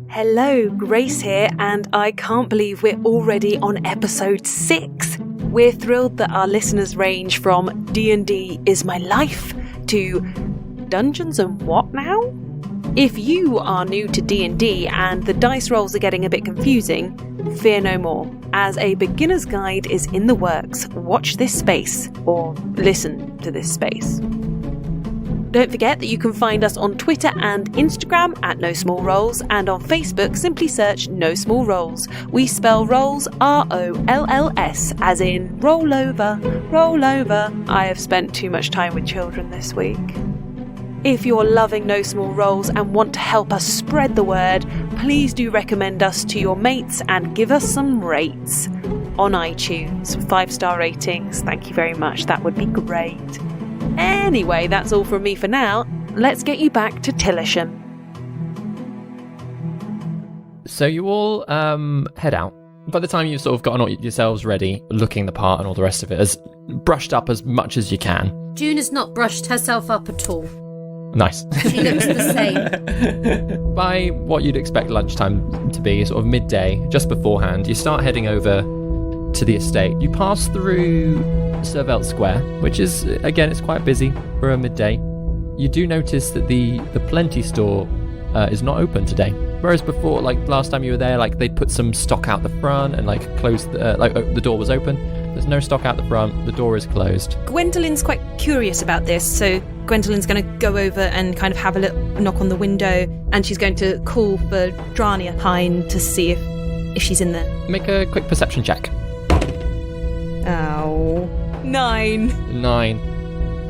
Hello, Grace here, and I can't believe we're already on episode 6. We're thrilled that our listeners range from D&D is my life to Dungeons and what now? If you are new to D&D and the dice rolls are getting a bit confusing, fear no more. As a beginner's guide is in the works, watch this space, or listen to this space. Don't forget that you can find us on Twitter and Instagram at No Small Rolls, and on Facebook simply search No Small Rolls. We spell rolls ROLLS, as in roll over, roll over. I have spent too much time with children this week. If you're loving No Small Rolls and want to help us spread the word, please do recommend us to your mates and give us some rates on iTunes. 5-star ratings, thank you very much, that would be great. Anyway, that's all from me for now. Let's get you back to Tillisham. So you all head out. By the time you've sort of gotten yourselves ready, looking the part and all the rest of it, as brushed up as much as you can. Juna's not brushed herself up at all. Nice. She looks the same. By what you'd expect lunchtime to be, sort of midday, just beforehand, you start heading over to the estate. You pass through Servelt Square, which is, again, it's quite busy for a midday. You do notice that the Plenty store is not open today. Whereas before, like last time you were there, like they'd put some stock out the front and like closed, the door was open. There's no stock out the front. The door is closed. Gwendolyn's quite curious about this, so Gwendolyn's going to go over and kind of have a little knock on the window, and she's going to call for Drania Pine to see if she's in there. Make a quick perception check. Oh, 9.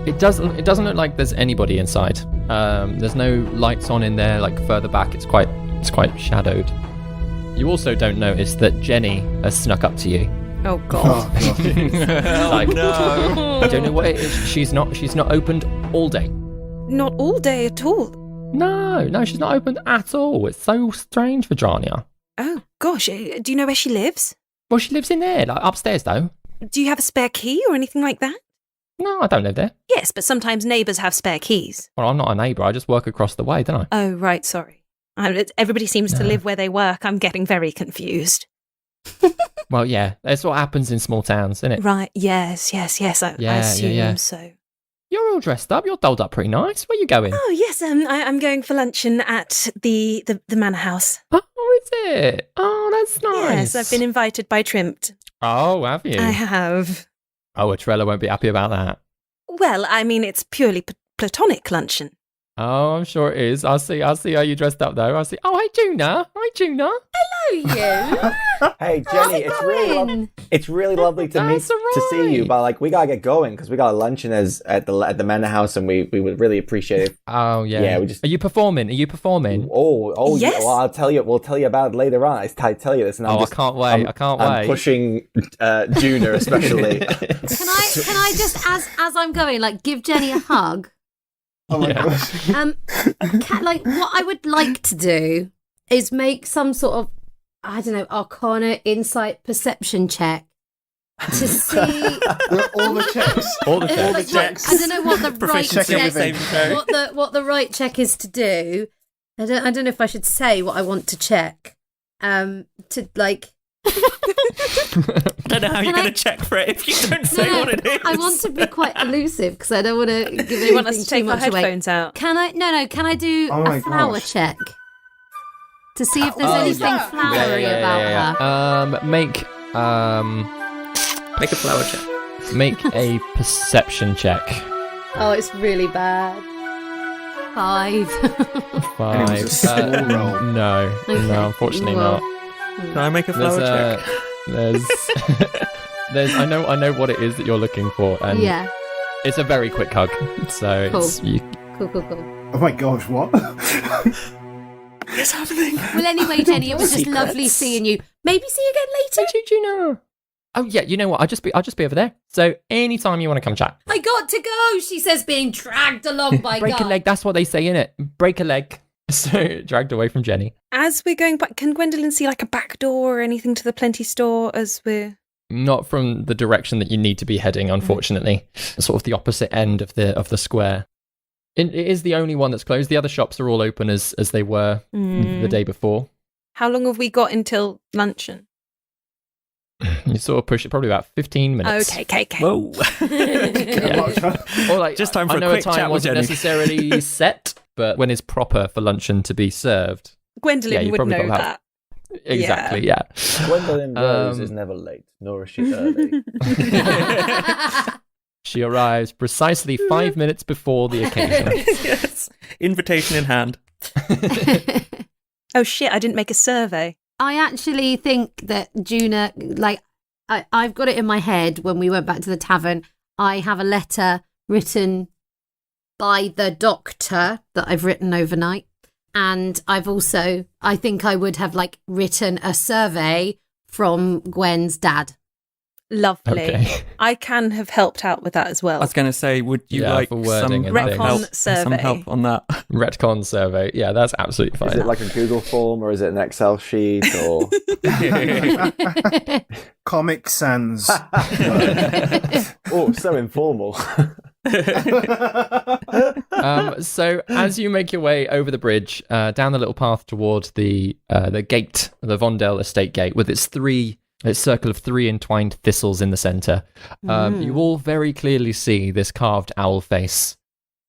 It doesn't look like there's anybody inside. There's no lights on in there. Like further back, it's quite shadowed. You also don't notice that Jenny has snuck up to you. Oh God! Like, no. I don't know what it is. She's not opened all day. Not all day at all. No, she's not opened at all. It's so strange for Drania. Oh gosh, do you know where she lives? Well, she lives in there, like upstairs though. Do you have a spare key or anything like that? No, I don't live there. Yes, but sometimes neighbours have spare keys. Well, I'm not a neighbour. I just work across the way, don't I? Oh right, sorry. Everybody seems to live where they work. I'm getting very confused. Well, yeah, that's what happens in small towns, isn't it? Right, yes. I assume so. You're all dressed up. You're dolled up pretty nice. Where you going? Oh, yes, I'm going for luncheon at the manor house. Oh, is it? Oh, that's nice. Yes, I've been invited by Trimpt. Oh, have you? I have. Oh, Atrella won't be happy about that. Well, I mean, it's purely platonic luncheon. Oh, I'm sure it is. I'll see how you dressed up, though. I'll see. Oh, hi, Juna. Hello, you. Hey, Jenny, it's really lovely to see you, but like we gotta get going because we got a luncheon at the manor house, and we would really appreciate it. Oh yeah, yeah. Are you performing? Oh Yes. yeah. Well, I'll tell you. We'll tell you about it later on. I tell you this, and I can't wait. I'm pushing Juna especially. Can I just, as I'm going, like, give Jenny a hug? Oh my gosh. What I would like to do is make some sort of, I don't know, Arcana insight perception check to see all the checks. All the checks. I don't know what the right Proficiency check, saving throw. what the right check is to do. I don't know if I should say what I want to check. To like. I don't know how you're going to check for it if you don't say what it is. I want to be quite elusive because I don't want to give Do you want us to anything take too our much away. headphones out? Can I? Can I do Oh my a flower gosh. check to see if there's anything flowery about her? Make Make a flower check. Make a perception check. Oh, it's really bad. 5. 5. And it was a small roll. No, Okay. no, unfortunately Well, not. Can I make a flower check? There's I know what it is that you're looking for, and yeah. it's a very quick hug. So Cool. it's you. Cool. Oh my gosh, what? What's happening? Well, anyway, Jenny, it was just lovely seeing you. Maybe see you again later. Did you know? Oh yeah, you know what? I'll just be over there. So anytime you want to come chat. I got to go, she says, being dragged along by Break a God. leg. That's what they say, innit? Break a leg. So dragged away from Jenny. As we're going back, can Gwendolyn see like a back door or anything to the Plenty store as we're... Not from the direction that you need to be heading, unfortunately. Sort of the opposite end of the square. It is the only one that's closed. The other shops are all open as they were the day before. How long have we got until luncheon? You sort of push it probably about 15 minutes. Okay. Whoa. Or like, Just time for I a know quick time chat with wasn't Jenny. necessarily set, but when it's proper for luncheon to be served. Gwendolyn you would probably know got that. Exactly, yeah. Gwendolyn Rose is never late, nor is she early. She arrives precisely 5 minutes before the occasion. Yes. Invitation in hand. Oh shit, I didn't make a survey. I actually think that Juna, like, I've got it in my head when we went back to the tavern. I have a letter written by the doctor that I've written overnight. And I've also, I think I would have, like, written a survey from Gwen's dad. Lovely. Okay. I can have helped out with that as well. I was going to say, would you Yeah, like for wording some and things. help, Retcon survey. some help on that? Retcon survey. Yeah, that's absolutely fine. Is it like a Google form or is it an Excel sheet or? Comic Sans. Oh, so informal. So as you make your way over the bridge, down the little path towards the gate, the Vondelle estate gate, with its circle of 3 entwined thistles in the centre, you all very clearly see this carved owl face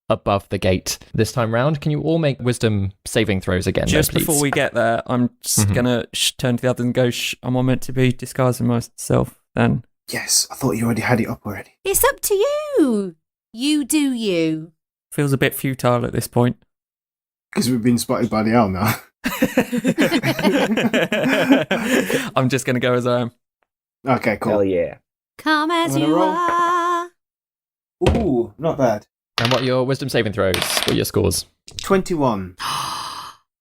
above the gate. This time round, can you all make wisdom saving throws again? Just though, please? before we get there, I'm just going to turn to the others and go, am I meant to be disguising myself then? Yes, I thought you already had it up already. It's up to you. You do you. Feels a bit futile at this point. Because we've been spotted by the owl now. I'm just going to go as I am. Okay, cool. Hell yeah. Come as I'm gonna you roll. are. Ooh, not bad. And what are your wisdom saving throws? What are your scores? 21.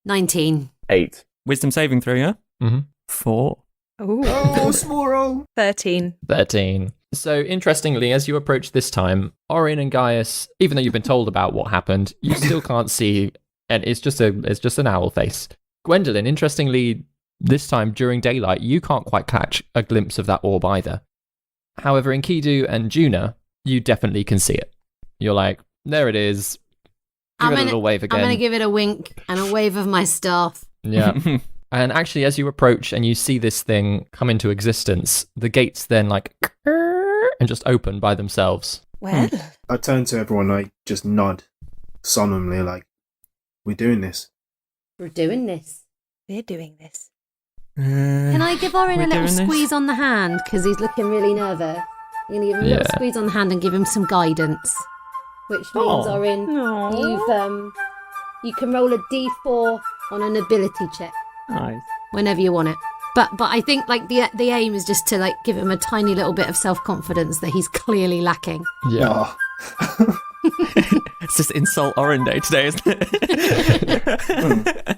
19. 8. Wisdom saving throw, yeah? Mm-hmm. 4. Ooh. Oh, small roll. 13. 13. So interestingly, as you approach this time, Orryn and Gaius, even though you've been told about what happened, you still can't see, and it's just an owl face. Gwendolyn, interestingly, this time during daylight, you can't quite catch a glimpse of that orb either. However, Enkidu and Juna, you definitely can see it. You're like, there it is. Give it a little wave again. I'm going to give it a wink and a wave of my staff. Yeah. And actually, as you approach and you see this thing come into existence, the gates then like and just open by themselves. Well, I turn to everyone, I just nod solemnly, like, we're doing this. We're doing this. we're doing this. Can I give Orryn a we're little doing this? squeeze on the hand? Because he's looking really nervous. I'm going to give him a little Yeah. squeeze on the hand and give him some guidance. Which means, Oh. Orryn, you can roll a d4 on an ability check Nice. whenever you want it. But I think like the aim is just to like give him a tiny little bit of self-confidence that he's clearly lacking. Yeah. Oh. It's just insult Orryn Day today, isn't it?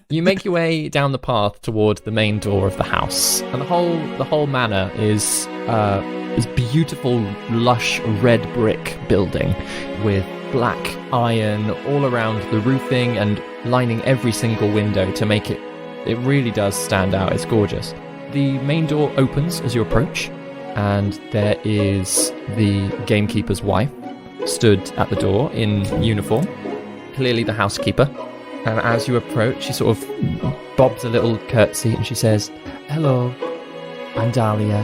You make your way down the path toward the main door of the house, and the whole manor is this beautiful, lush red brick building with black iron all around the roofing and lining every single window to make it. It really does stand out. It's gorgeous. The main door opens as you approach, and there is the gamekeeper's wife stood at the door in uniform, clearly the housekeeper. And as you approach, she sort of bobs a little curtsy and she says, "Hello, I'm Dahlia.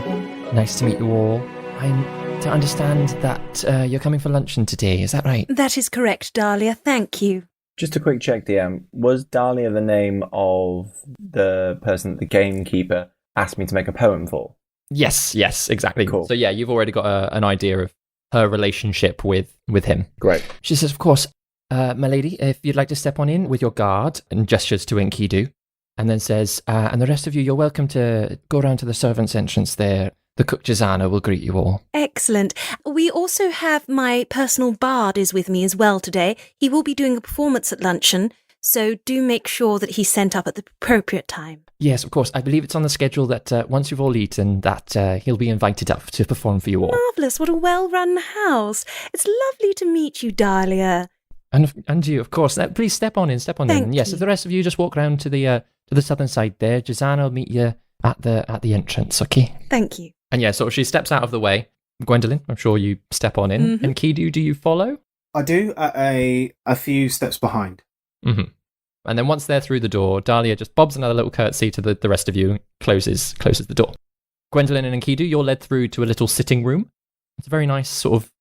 Nice to meet you all. I'm to understand that you're coming for luncheon today, is that right?" That is correct, Dahlia. Thank you. Just a quick check, DM. Was Dahlia the name of the person that the gamekeeper asked me to make a poem for? Yes, exactly. Cool. So yeah, you've already got an idea of her relationship with him. Great. She says, "Of course, my lady, if you'd like to step on in with your guard," and gestures to Enkidu, and then says, "And the rest of you, you're welcome to go around to the servants' entrance there. The cook Jana will greet you all." Excellent. We also have my personal bard is with me as well today. He will be doing a performance at luncheon, so do make sure that he's sent up at the appropriate time. Yes, of course. I believe it's on the schedule that once you've all eaten, that he'll be invited up to perform for you all. Marvellous. What a well-run house. It's lovely to meet you, Dahlia. And you, of course. Please step on in. Thank And yes, you. if the rest of you just walk round to the southern side there, Jana will meet you at the entrance. Okay. Thank you. And yeah, so she steps out of the way. Gwendellyn, I'm sure you step on in. Mhm. And Enkidu, do you follow? I do at a few steps behind. Mm-hmm. And then once they're through the door, Dahlia just bobs another little curtsy to the rest of you and closes the door. Gwendolyn and Enkidu, you're led through to a little sitting room. It's a very nice sort of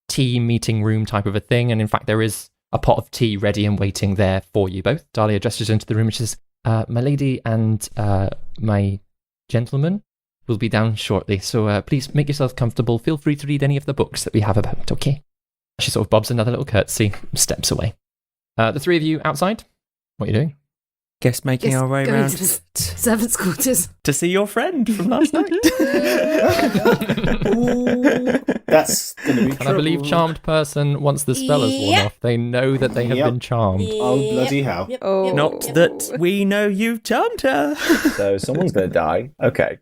tea meeting room type of a thing. And in fact, there is a pot of tea ready and waiting there for you both. Dahlia gestures into the room and says, "My lady and my gentleman will be down shortly. So please make yourself comfortable. Feel free to read any of the books that we have about, okay?" She sort of bobs another little curtsy and steps away. The three of you outside. What are you doing? Guess making Just our way going around to the servants' quarters. to see your friend from last night. Ooh, that's going to be And I believe trouble. charmed person, once the spell is worn Yep. off, they know that they have Yep. been charmed. Oh, bloody hell. Oh. Not that we know you've charmed her. So someone's going to die. Okay.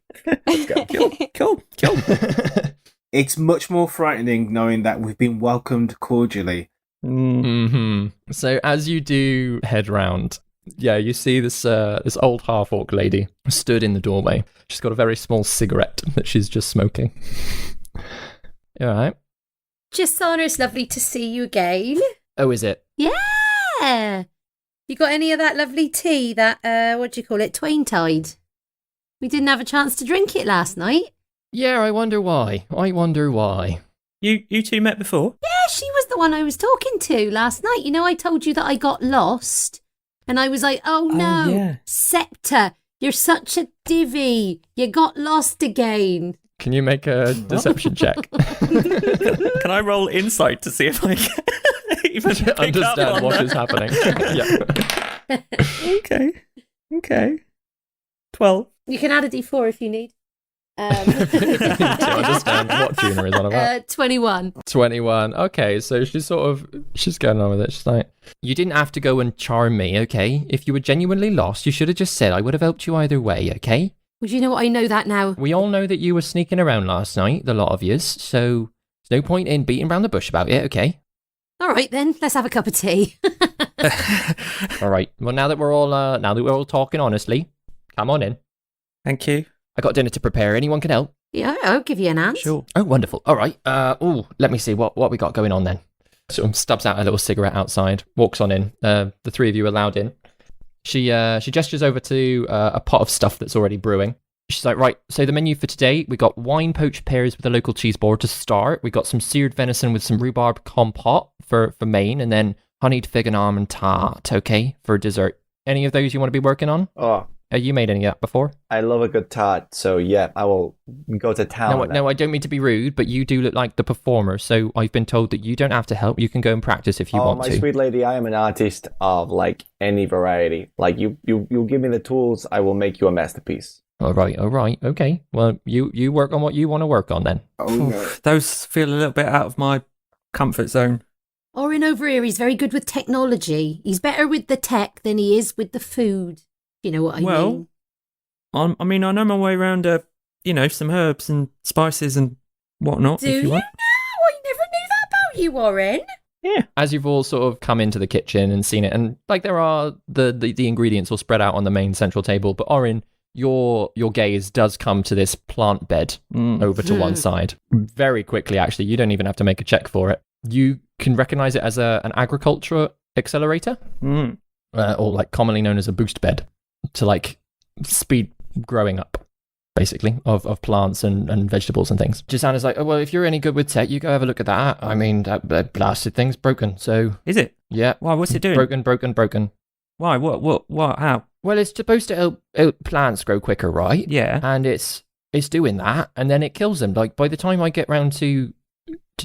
Let's go. Cool. It's much more frightening knowing that we've been welcomed cordially. Hmm. So as you do head round, yeah, you see this old half-orc lady stood in the doorway. She's got a very small cigarette that she's just smoking. You all right? Jisana, it's lovely to see you again. Oh, is it? Yeah. You got any of that lovely tea, that, what do you call it, Twain Tide? We didn't have a chance to drink it last night. Yeah, I wonder why. You two met before? Yeah, she was the one I was talking to last night. You know, I told you that I got lost. And I was like, oh no, yeah. Scepter, you're such a divvy. You got lost again. Can you make a deception check? Can I roll insight to see if I can even pick up Understand on what that? is happening. Yeah. Okay. 12. You can add a d4 if you need. To understand what Juna is on about. 21. 21. Okay, so she's going on with it. She's like, "You didn't have to go and charm me, okay? If you were genuinely lost, you should have just said. I would have helped you either way, okay? Would you know what? I know that now. We all know that you were sneaking around last night, the lot of yous, so there's no point in beating around the bush about it, okay? All right then, let's have a cup of tea. All right. Well, now that we're all talking honestly, come on in. Thank you. I got dinner to prepare. Anyone can help? Yeah, I'll give you an hand. Sure. Oh, wonderful. All right. Let me see what we got going on then. Sort of stubs out a little cigarette outside, walks on in. The three of you are allowed in. She gestures over to a pot of stuff that's already brewing. She's like, right, so the menu for today, we got wine poached pears with a local cheese board to start. We got some seared venison with some rhubarb compote for main, and then honeyed fig and almond tart, okay, for dessert. Any of those you want to be working on? Oh, You made any of that before? I love a good tart, so yeah, I will go to town. No, I don't mean to be rude, but you do look like the performer, so I've been told that you don't have to help. You can go and practice if you want my to. sweet lady, I am an artist of like any variety. Like you give me the tools, I will make you a masterpiece. All right, okay. Well, you work on what you want to work on then. Oh no. Those feel a little bit out of my comfort zone. Orryn over here, he's very good with technology. He's better with the tech than he is with the food. You know what I mean? I mean, I know my way around, some herbs and spices and whatnot. Do if you you know? want. I never knew that about you, Orryn. Yeah. As you've all sort of come into the kitchen and seen it, and like there are the ingredients all spread out on the main central table, but Orryn, your gaze does come to this plant bed over to one side. Very quickly, actually. You don't even have to make a check for it. You can recognize it as an agriculture accelerator, or like commonly known as a boost bed, to like speed growing up, basically, of plants and vegetables and things. Jisana's like, oh, well, if you're any good with tech, you go have a look at that. I mean, that blasted thing's broken, so... Is it? Yeah. Why, what's it doing? Broken. Why? What? How? Well, it's supposed to help plants grow quicker, right? Yeah. And it's doing that, and then it kills them. Like, by the time I get round to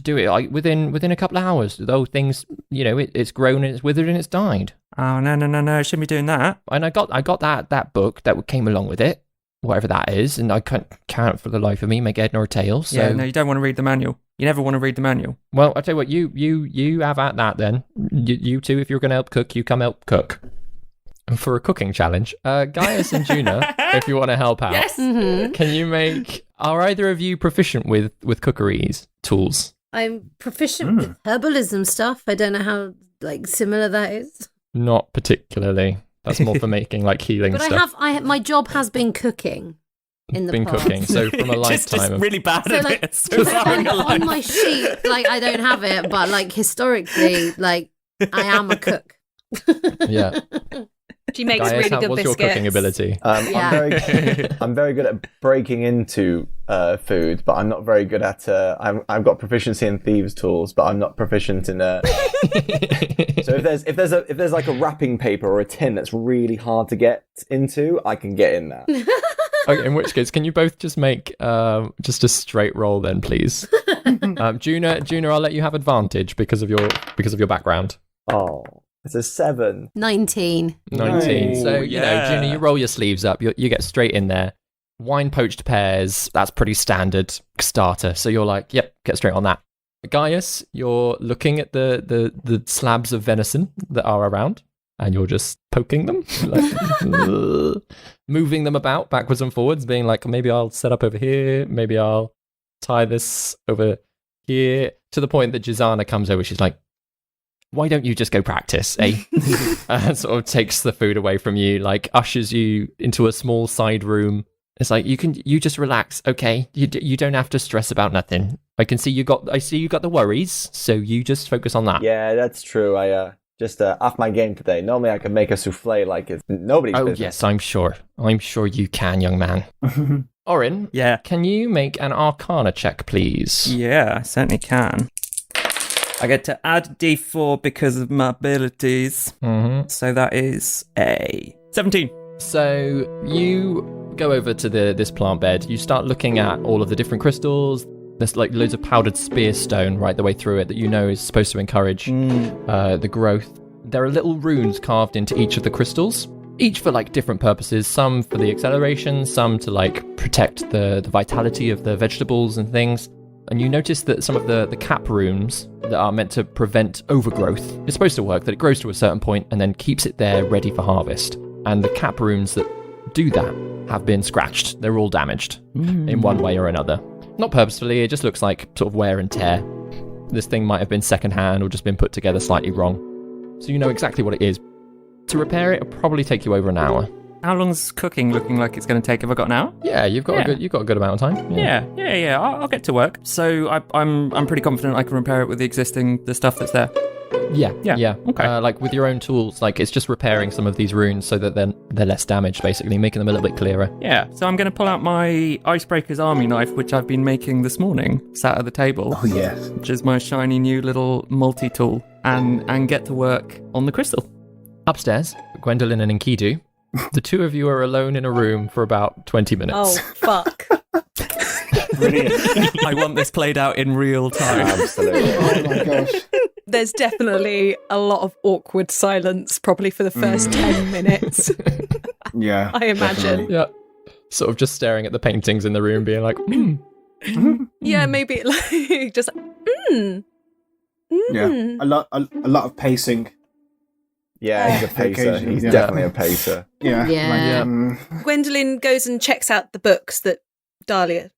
do it, like, within a couple of hours, the whole thing's, it's grown and it's withered and it's died. Oh, no, shouldn't be doing that. And I got that book that came along with it, whatever that is, and I can't for the life of me make head nor tail. So. Yeah, no, you don't want to read the manual. You never want to read the manual. Well, I'll tell you what, you have at that then. You two, if you're going to help cook, you come help cook. For a cooking challenge, Gaius and Juna, if you want to help out, Yes. Can you are either of you proficient with cookeries tools? I'm proficient with herbalism stuff. I don't know how similar that is. Not particularly. That's more for making healing But stuff. my job has been cooking in the Been past. cooking, so from a just lifetime of... really bad So at like it. So on my sheet, I don't have it, but historically, I am a cook. Yeah. She makes Gaius, really good what's biscuits. your cooking ability? Yeah. I'm very good at breaking into food, but I'm not very good at. I've got proficiency in thieves' tools, but I'm not proficient in. So if there's like a wrapping paper or a tin that's really hard to get into, I can get in there. Okay, in which case, can you both just make just a straight roll then, please? Juna, I'll let you have advantage because of your background. Oh. It's a 7. 19. 19. So, yeah. Juna, you roll your sleeves up. You get straight in there. Wine poached pears, that's pretty standard starter. So you're like, yep, get straight on that. Gaius, you're looking at the slabs of venison that are around, and you're just poking them, moving them about backwards and forwards, being like, maybe I'll set up over here, maybe I'll tie this over here, to the point that Jisana comes over. She's like, why don't you just go practice, eh? And sort of takes the food away from you, ushers you into a small side room. It's like, you just relax, okay? You don't have to stress about nothing. I see you got the worries, so you just focus on that. Yeah, that's true. I just off my game today. Normally I could make a souffle like it's nobody's business. Yes, I'm sure you can, young man. Orryn, Yeah. can you make an Arcana check, please? Yeah, I certainly can. I get to add D4 because of my abilities. Mm-hmm. So that is a 17. So you go over to this plant bed. You start looking at all of the different crystals. There's loads of powdered spear stone right the way through it that is supposed to encourage the growth. There are little runes carved into each of the crystals, each for different purposes. Some for the acceleration, some to protect the vitality of the vegetables and things. And you notice that some of the cap runes that are meant to prevent overgrowth, it's supposed to work, that it grows to a certain point and then keeps it there ready for harvest. And the cap runes that do that have been scratched. They're all damaged in one way or another. Not purposefully, it just looks like sort of wear and tear. This thing might have been secondhand or just been put together slightly wrong. So you know exactly what it is. To repair it, it'll probably take you over an hour. How long's cooking looking like it's going to take? Have I got an hour? Yeah, you've got a good amount of time. Yeah. I'll get to work. So I'm pretty confident I can repair it with the stuff that's there. Yeah. Okay. Like with your own tools, like it's just repairing some of these runes so that they're less damaged, basically, making them a little bit clearer. Yeah, so I'm going to pull out my Icebreaker's army knife, which I've been making this morning, sat at the table. Oh, yes. Which is my shiny new little multi-tool, and get to work on the crystal. Upstairs, Gwendolyn and Enkidu, the two of you are alone in a room for about 20 minutes. Oh, fuck. Brilliant. I want this played out in real time. Absolutely. Oh my gosh. There's definitely a lot of awkward silence, probably for the first 10 minutes, Yeah. I imagine. Yeah. Sort of just staring at the paintings in the room, being like, Yeah, maybe like just, Yeah. A lot of pacing. Yeah, he's a pacer. Occasionally, He's yeah. definitely a pacer. Yeah. Yeah. Gwendolyn goes and checks out the books that Dahlia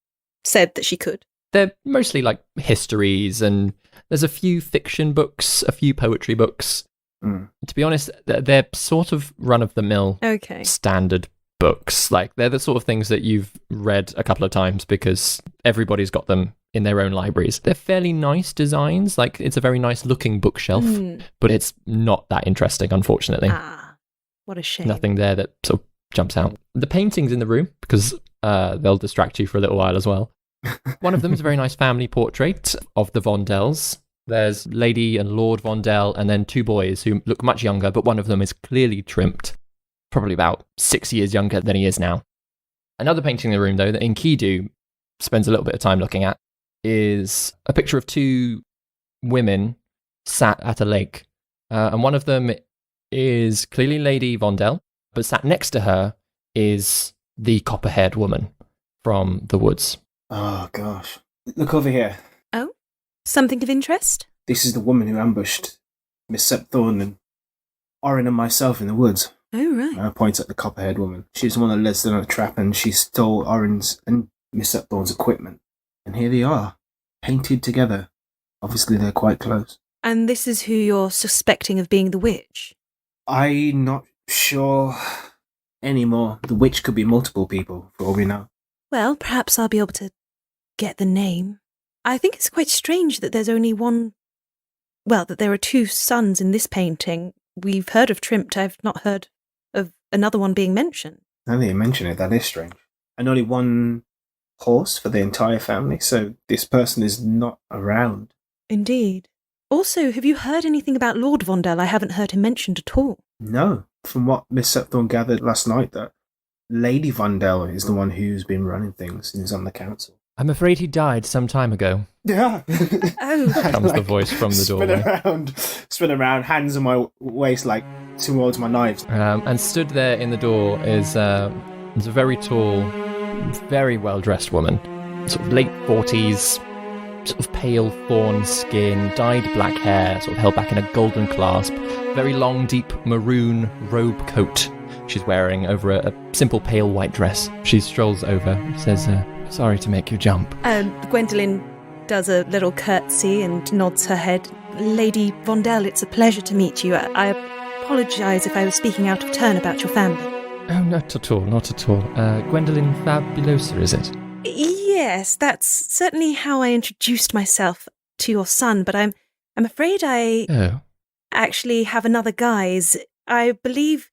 said that she could. they're mostly like histories, and there's a few fiction books, a few poetry books. To be honest, they're sort of run-of-the-mill Okay. standard books. Like, they're the sort of things that you've read a couple of times because everybody's got them in their own libraries. They're fairly nice designs. Like, it's a very nice looking bookshelf, but it's not that interesting, unfortunately. Ah, what a shame. Nothing there that sort of jumps out. The paintings in the room, because they'll distract you for a little while as well. One of them is a very nice family portrait of the Vondelles. There's Lady and Lord Vondelle, and then two boys who look much younger, but one of them is clearly trimmed. Probably about 6 years younger than he is now. Another painting in the room, though, that Enkidu spends a little bit of time looking at, is a picture of two women sat at a lake. And one of them is clearly Lady Vondelle, but sat next to her is the copper-haired woman from the woods. Oh gosh. Look over here. Oh? Something of interest? This is the woman who ambushed Miss Septhorn and Orryn and myself in the woods. Oh, right. I point at the copper-haired woman. She's the one that led us in a trap, and she stole Orryn's and Miss Septhorn's equipment. And here they are, painted together. Obviously, they're quite close. And this is who you're suspecting of being the witch? I'm not sure anymore. The witch could be multiple people, for all we know. Well, perhaps I'll be able to get the name. I think it's quite strange that there's only one... Well, that there are two sons in this painting. We've heard of Trimpt. I've not heard of another one being mentioned. Now that you mention it, that is strange. And only one horse for the entire family, so this person is not around. Indeed. Also, have you heard anything about Lord Vondelle? I haven't heard him mentioned at all. No. From what Miss Septhorn gathered last night, that Lady Vondelle is the one who's been running things and is on the council. I'm afraid he died some time ago. Yeah. Oh. Comes the voice from the doorway. Spin around, hands on my waist, like towards my knives. And stood there in the door is a very tall, very well-dressed woman. Sort of late 40s, sort of pale fawn skin, dyed black hair, sort of held back in a golden clasp, very long, deep maroon robe coat she's wearing over a simple pale white dress. She strolls over, says, sorry to make you jump. Gwendolyn does a little curtsy and nods her head. Lady Vondelle, it's a pleasure to meet you. I apologise if I was speaking out of turn about your family. Oh, not at all, not at all. Gwendolyn Fabulosa, is it? Yes, that's certainly how I introduced myself to your son, but I'm afraid I actually have another guise. I believe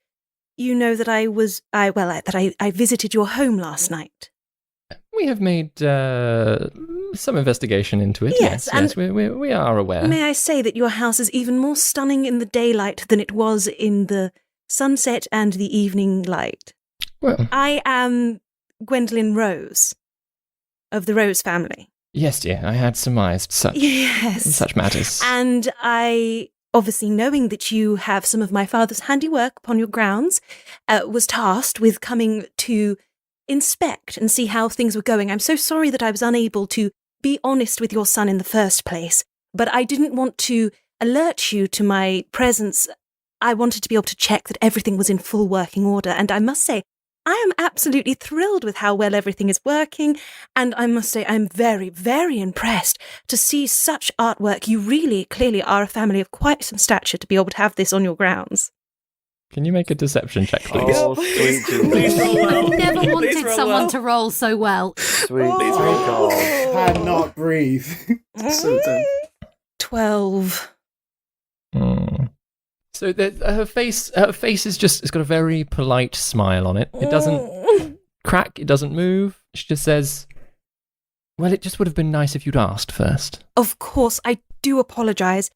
you know that I visited your home last night. We have made some investigation into it. Yes, Yes, we are aware. May I say that your house is even more stunning in the daylight than it was in the sunset and the evening light. Well, I am Gwendolyn Rose, of the Rose family. yes, dear, I had surmised such matters. And I, obviously knowing that you have some of my father's handiwork upon your grounds, was tasked with coming to inspect and see how things were going. I'm so sorry that I was unable to be honest with your son in the first place, but I didn't want to alert you to my presence. I wanted to be able to check that everything was in full working order, and I must say, I am absolutely thrilled with how well everything is working, and I must say I'm very, very impressed to see such artwork. You really, clearly are a family of quite some stature to be able to have this on your grounds. Can you make a deception check, please? Oh, sweet Please roll well. I never Please wanted roll someone well. to roll so well. Sweet God. Cannot breathe. So tense. 12. So her face is just, it's got a very polite smile on it. It doesn't crack, it doesn't move. She just says, well, it just would have been nice if you'd asked first. Of course, I do apologise.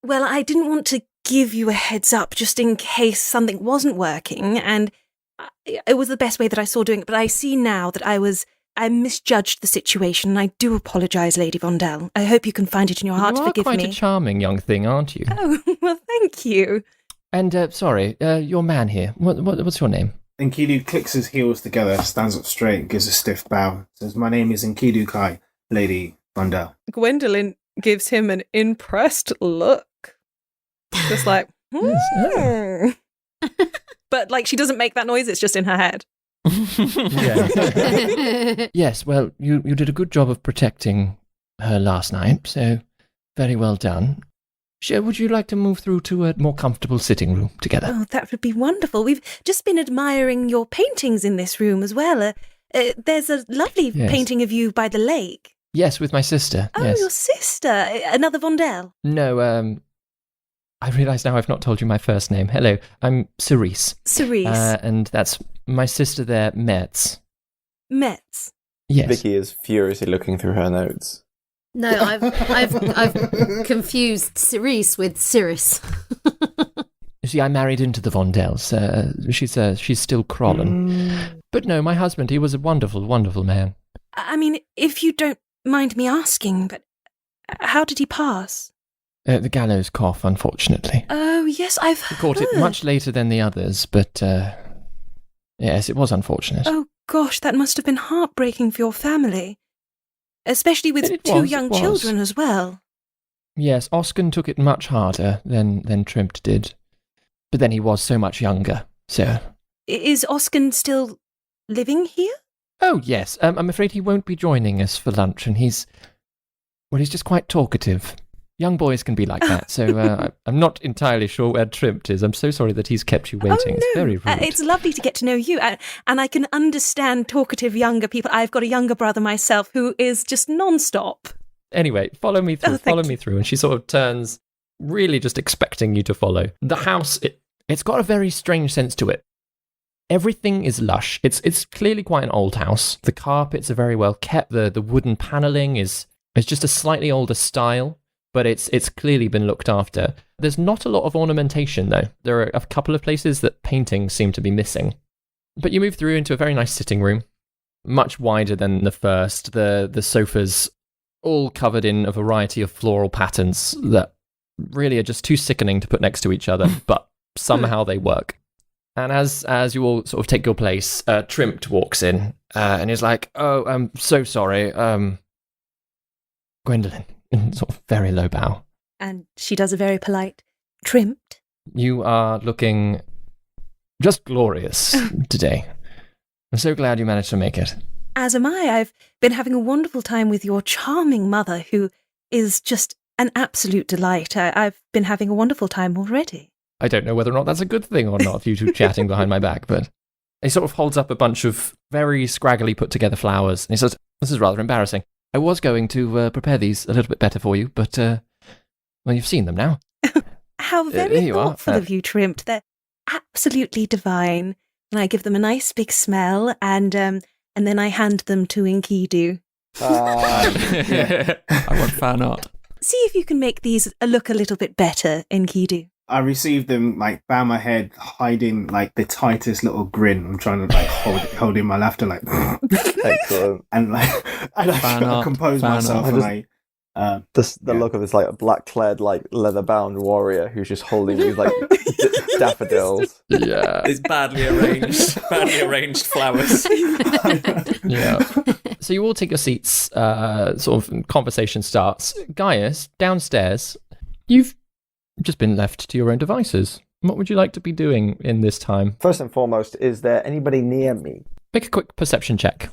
Well, I didn't want to give you a heads up just in case something wasn't working, and it was the best way that I saw doing it, but I see now that I misjudged the situation, and I do apologise, Lady Vondelle. I hope you can find it in your heart to forgive me. You are quite a charming young thing, aren't you? Oh, well, thank you. And, sorry, your man here, what's your name? Enkidu clicks his heels together, stands up straight, gives a stiff bow, says, my name is Enkidu Kai, Lady Vondelle. Gwendellyn gives him an impressed look. Just like, But, like, she doesn't make that noise, it's just in her head. Yes, well, you did a good job of protecting her last night, so very well done. Would you like to move through to a more comfortable sitting room together? Oh, that would be wonderful. We've just been admiring your paintings in this room as well. There's a lovely painting of you by the lake. Yes, with my sister. Oh, yes. your sister. Another Vondelle. No, I realise now I've not told you my first name. Hello, I'm Cerise. Cerise. And that's my sister there, Metz. Metz. Yes. Vicky is furiously looking through her notes. No, I've confused Cerise with Cirrus. You see, I married into the Vondelles. She's still crawling. But no, my husband, he was a wonderful, wonderful man. I mean, if you don't mind me asking, but how did he pass? The gallows cough, unfortunately. Oh, yes, I've heard. He caught it much later than the others, but yes, it was unfortunate. Oh, gosh, that must have been heartbreaking for your family. Especially with two young children as well. Yes, Oskin took it much harder than Trimpt did. But then he was so much younger, so... Is Oskin still living here? Oh, yes. I'm afraid he won't be joining us for lunch, and he's just quite talkative. Young boys can be like that, so I'm not entirely sure where Trimpt is. I'm so sorry that he's kept you waiting. Oh, no. It's very rude. It's lovely to get to know you, and I can understand talkative younger people. I've got a younger brother myself who is just non-stop. Anyway, follow me through, follow me through. And she sort of turns, really just expecting you to follow. The house, it's got a very strange sense to it. Everything is lush. It's clearly quite an old house. The carpets are very well kept. The wooden panelling is just a slightly older style. But it's clearly been looked after. There's not a lot of ornamentation, though. There are a couple of places that paintings seem to be missing. But you move through into a very nice sitting room, much wider than the first. The sofas all covered in a variety of floral patterns that really are just too sickening to put next to each other, but somehow they work. And as you all sort of take your place, Trimpt walks in and is like, "Oh, I'm so sorry, Gwendellyn." In sort of very low bow. And she does a very polite, Trimpt. You are looking just glorious today. I'm so glad you managed to make it. As am I. I've been having a wonderful time with your charming mother, who is just an absolute delight. I've been having a wonderful time already. I don't know whether or not that's a good thing or not, you two chatting behind my back, but he sort of holds up a bunch of very scraggly put together flowers, and he says, "This is rather embarrassing. I was going to prepare these a little bit better for you, but, well, you've seen them now." How very thoughtful of you, Trimpt. They're absolutely divine. And I give them a nice big smell, and then I hand them to Enkidu. I want fan art. See if you can make these look a little bit better, Enkidu. I receive them, like, bow my head, hiding, like, the tightest little grin. I'm trying to, like, hold in my laughter, like... Excellent. And, like, I compose myself, and the look of this, like, black-clad, like, leather-bound warrior who's just holding these, like, daffodils. Yeah. It's badly arranged flowers. Yeah. So you all take your seats, sort of conversation starts. Gaius, downstairs, you've just been left to your own devices. What would you like to be doing in this time? First and foremost, is there anybody near me? Make a quick perception check.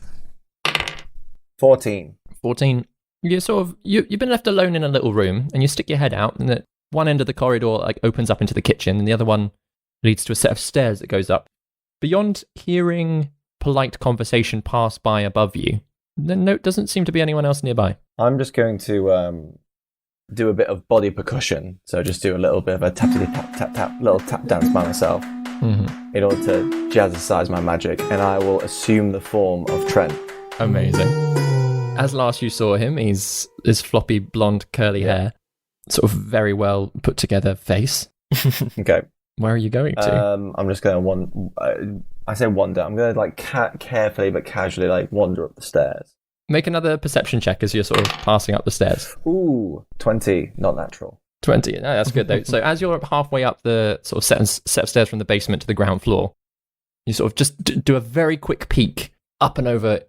14. 14. You've been left alone in a little room, and you stick your head out, and the one end of the corridor like opens up into the kitchen, and the other one leads to a set of stairs that goes up. Beyond hearing polite conversation pass by above you, there doesn't seem to be anyone else nearby. I'm just going to do a bit of body percussion. So just do a little bit of a tap little tap dance by myself in order to jazzercise my magic, and I will assume the form of Trent. Amazing. As last you saw him, he's his floppy blonde curly hair, sort of very well put together face. Okay. Where are you going to? I'm just going to I say wander. I'm going to like carefully but casually like wander up the stairs. Make another perception check as you're sort of passing up the stairs. Ooh, 20, not natural. 20. No, that's good though. So as you're halfway up the sort of set of stairs from the basement to the ground floor, you sort of just do a very quick peek up and over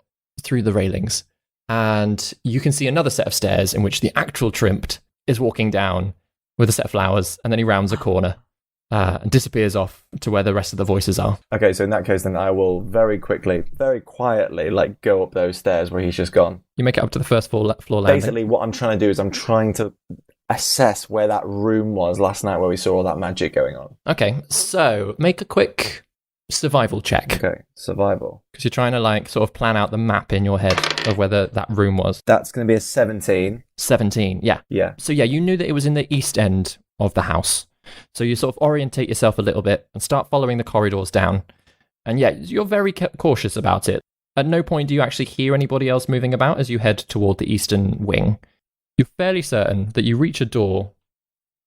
through the railings, and you can see another set of stairs in which the actual Trimpt is walking down with a set of flowers, and then he rounds a corner and disappears off to where the rest of the voices are. Okay, so in that case, then I will very quickly, very quietly, like go up those stairs where he's just gone. You make it up to the first floor landing. Basically, what I'm trying to do is I'm trying to assess where that room was last night where we saw all that magic going on. Okay, so make a quick survival check. Okay, survival. Because you're trying to like sort of plan out the map in your head of where that room was. That's going to be a 17. 17, yeah. Yeah. So yeah, you knew that it was in the east end of the house. So you sort of orientate yourself a little bit and start following the corridors down. And yeah, you're very cautious about it. At no point do you actually hear anybody else moving about as you head toward the eastern wing. You're fairly certain that you reach a door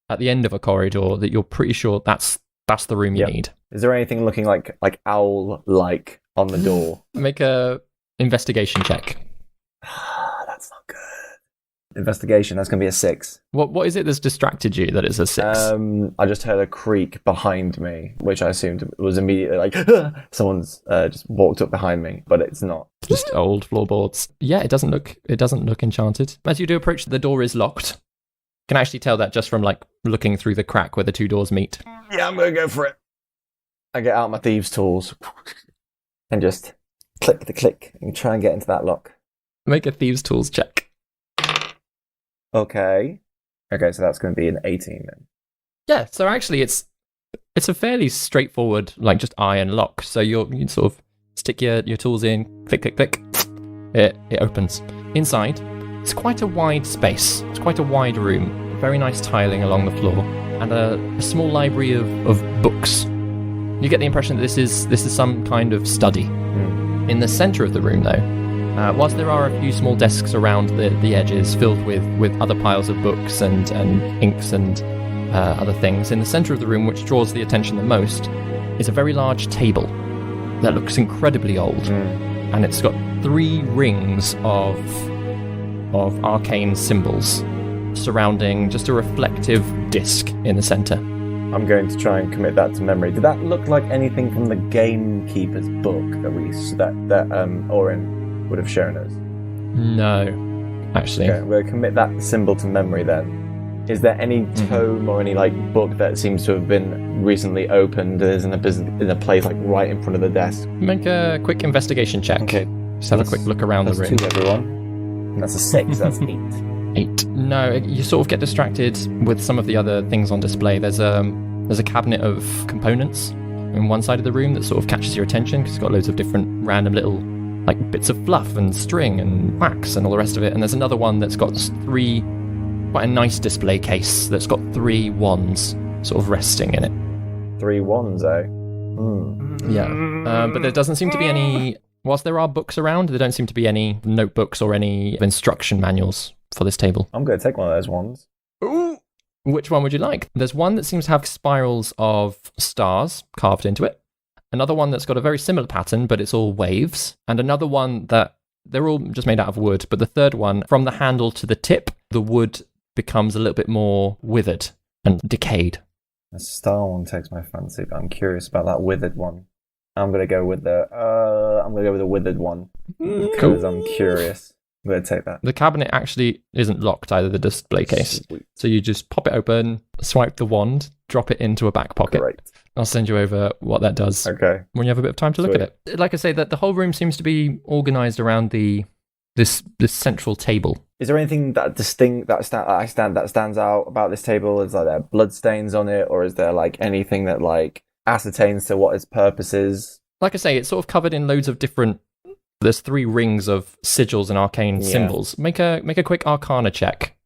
at the end of a corridor that you're pretty sure that's the room you need. Is there anything looking like owl-like on the door? Make a investigation check. That's not good. Investigation, that's going to be a 6. What is it that's distracted you that it's a 6? I just heard a creak behind me, which I assumed was immediately like, someone's just walked up behind me, but it's not. Just old floorboards. Yeah, it doesn't look enchanted. As you do approach, the door is locked. You can actually tell that just from like looking through the crack where the two doors meet. Yeah, I'm going to go for it. I get out my thieves' tools and just click the click and try and get into that lock. Make a thieves' tools check. Okay, so that's going to be an 18 then. Yeah, so actually it's a fairly straightforward, like just iron lock. So you sort of stick your tools in, click, click, click. It opens. Inside, it's quite a wide space. It's quite a wide room. Very nice tiling along the floor, and a small library of books. You get the impression that this is some kind of study. In the centre of the room, though, whilst there are a few small desks around the edges filled with other piles of books and inks and other things, in the centre of the room, which draws the attention the most, is a very large table that looks incredibly old, and it's got 3 rings of arcane symbols surrounding just a reflective disc in the centre. I'm going to try and commit that to memory. Did that look like anything from the Gamekeeper's book that Orryn would have shown us? No, actually. Okay, we'll commit that symbol to memory then. Is there any tome or any like book that seems to have been recently opened is in a place like right in front of the desk? Make a quick investigation check. Okay. Just have a quick look around the room. 2, everyone. And that's a 6, that's 8. 8. No, you sort of get distracted with some of the other things on display. There's a cabinet of components in one side of the room that sort of catches your attention because it's got loads of different random little like bits of fluff and string and wax and all the rest of it. And there's another one that's got quite a nice display case that's got 3 wands sort of resting in it. 3 wands, eh? Yeah. But there doesn't seem to be any... Whilst there are books around, there don't seem to be any notebooks or any instruction manuals for this table. I'm going to take one of those wands. Ooh! Which one would you like? There's one that seems to have spirals of stars carved into it. Another one that's got a very similar pattern, but it's all waves. And another one that they're all just made out of wood. But the third one, from the handle to the tip, the wood becomes a little bit more withered and decayed. The star one takes my fancy, but I'm curious about that withered one. I'm gonna go with the withered one because I'm curious. I'm gonna take that. The cabinet actually isn't locked either, the display case. Sweet. So you just pop it open, swipe the wand, drop it into a back pocket. Great. I'll send you over what that does. Okay. When you have a bit of time to look at it. Like I say, that the whole room seems to be organised around this central table. Is there anything that stands out about this table? Is like there blood stains on it, or is there like anything that like ascertains to what its purpose is? Like I say, it's sort of covered in loads of different... There's 3 rings of sigils and arcane symbols. Make a quick Arcana check.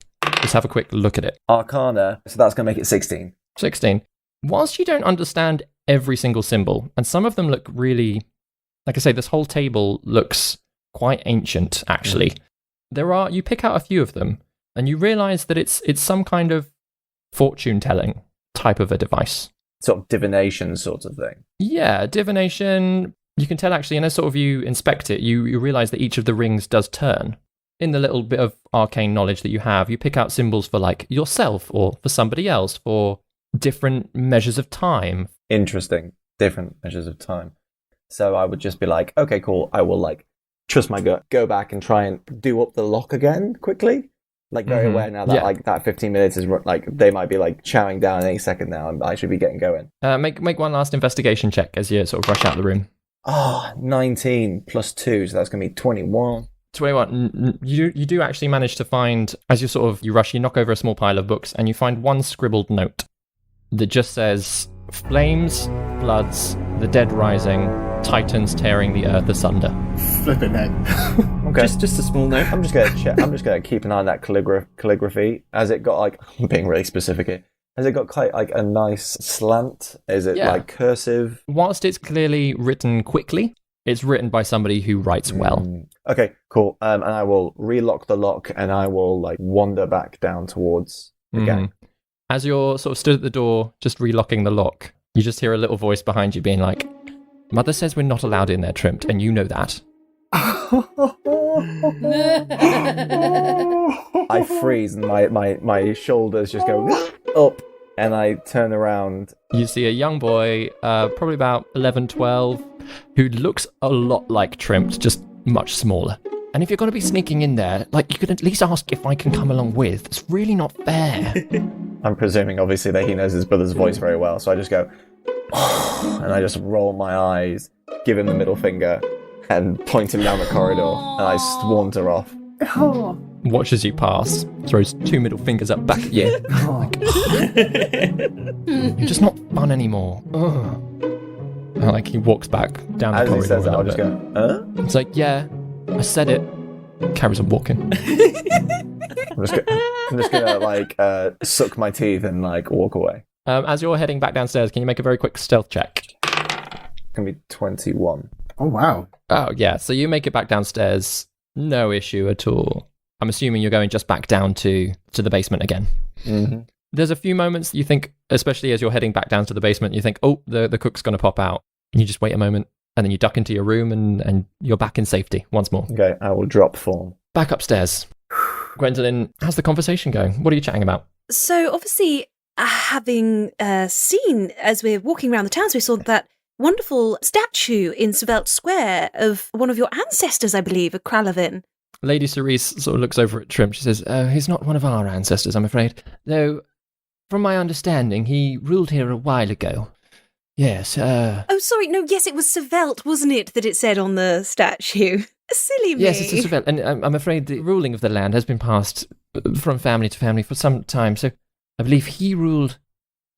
Just have a quick look at it. Arcana, so that's going to make it 16. 16. Whilst you don't understand every single symbol, and some of them look really, like I say, this whole table looks quite ancient, actually. You pick out a few of them, and you realise that it's some kind of fortune-telling type of a device. Sort of divination sort of thing. Yeah, divination. You can tell, actually, and as sort of you inspect it, you realise that each of the rings does turn. In the little bit of arcane knowledge that you have, you pick out symbols for, like, yourself or for somebody else, for different measures of time. Interesting. Different measures of time. So I would just be like, okay, cool. I will, like, trust my gut, go back and try and do up the lock again quickly. Like, very aware now that, like, that 15 minutes is, like, they might be, like, chowing down any second now, and I should be getting going. Make one last investigation check as you sort of rush out the room. 19 plus 2, so that's going to be 21. 21. You do actually manage to find, as you rush, you knock over a small pile of books, and you find one scribbled note that just says, "Flames, floods, the dead rising, titans tearing the earth asunder." Flipping heck. Okay. Just a small note. I'm just going to check. I'm just going to keep an eye on that calligraphy. Has it got, like, I'm being really specific here. Has it got quite, like, a nice slant? Is it, like, cursive? Whilst it's clearly written quickly, it's written by somebody who writes well. Okay, cool. And I will relock the lock, and I will, like, wander back down towards the gang. As you're sort of stood at the door, just relocking the lock, you just hear a little voice behind you being like, "Mother says we're not allowed in there, Trimmed, and you know that." I freeze, and my shoulders just go up, and I turn around. You see a young boy, probably about 11, 12, who looks a lot like Trimmed, just much smaller. And if you're going to be sneaking in there, like, you could at least ask if I can come along with. It's really not fair. I'm presuming, obviously, that he knows his brother's voice very well, so I just go, and I just roll my eyes, give him the middle finger, and point him down the corridor, and I saunter off. Watch as you pass, throws 2 middle fingers up back at you. You're just not fun anymore. And, like, he walks back down the corridor. As he says that, I'll just go, huh? It's like, yeah, I said it. Carries on walking. I'm just gonna like suck my teeth and like walk away. As you're heading back downstairs, can you make a very quick stealth check? Can be 21. Oh, wow. Oh, yeah. So you make it back downstairs. No issue at all. I'm assuming you're going just back down to the basement again. Mm-hmm. There's a few moments you think, especially as you're heading back down to the basement, you think, oh, the cook's going to pop out. And you just wait a moment, and then you duck into your room, and you're back in safety once more. Okay, I will drop form. Back upstairs. Gwendellyn, how's the conversation going? What are you chatting about? So obviously, having seen, as we're walking around the towns, we saw that wonderful statue in Svelte Square of one of your ancestors, I believe, a Kralavin. Lady Cerise sort of looks over at Trim. She says, he's not one of our ancestors, I'm afraid. Though, from my understanding, he ruled here a while ago. Yes, Oh, sorry, no, yes, it was Svelte, wasn't it, that it said on the statue? Silly me. Yes, it's a Svelte, and I'm afraid the ruling of the land has been passed from family to family for some time, so I believe he ruled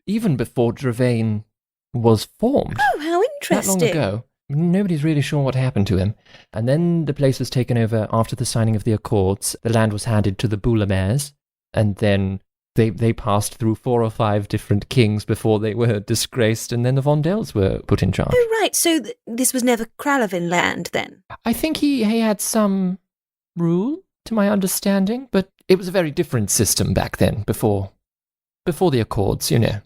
even before Dravain was formed. Oh, how interesting. That long ago. Nobody's really sure what happened to him. And then the place was taken over after the signing of the Accords. The land was handed to the Boulamers, and then they passed through 4 or 5 different kings before they were disgraced, and then the Vondelles were put in charge. Oh, right, so this was never Kralavin land, then? I think he had some rule, to my understanding, but it was a very different system back then, before the Accords, you know.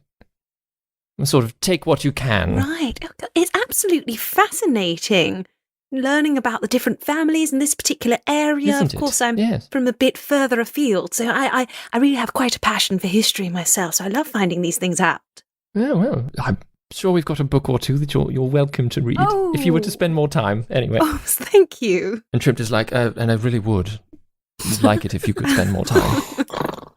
Sort of take what you can. Right. It's absolutely fascinating learning about the different families in this particular area. Isn't of course, it? I'm Yes. from a bit further afield, so I really have quite a passion for history myself, so I love finding these things out. Well, I'm sure we've got a book or two that you're welcome to read, if you were to spend more time, anyway. Oh, thank you. And Tripped is like, and I really would like it if you could spend more time.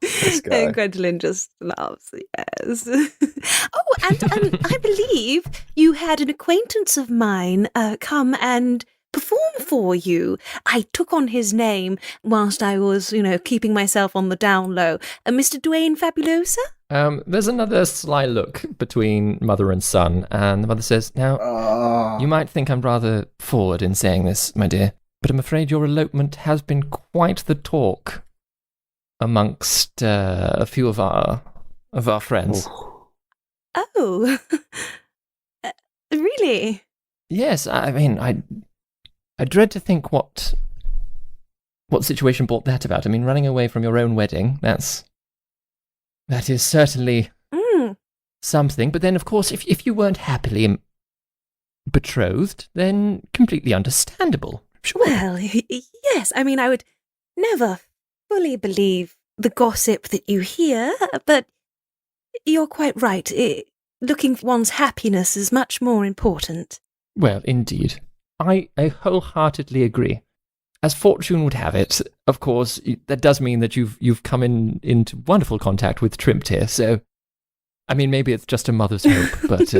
This guy. And Gwendellyn just laughs, yes. Oh, and I believe you had an acquaintance of mine come and perform for you. I took on his name whilst I was, keeping myself on the down low. Mr. Dwayne Fabulosa? There's another sly look between mother and son, and the mother says, now, you might think I'm rather forward in saying this, my dear, but I'm afraid your elopement has been quite the talk. amongst a few of our friends. Oh, really? Yes, I mean, I dread to think what situation brought that about. I mean, running away from your own wedding, that is certainly something. But then, of course, if you weren't happily betrothed, then completely understandable. Sure. Well, yes. I mean, I would never fully believe the gossip that you hear, but you're quite right. Looking for one's happiness is much more important. Well, indeed. I wholeheartedly agree. As fortune would have it, of course, that does mean that you've come into wonderful contact with Trimpt here, so I mean, maybe it's just a mother's hope, but...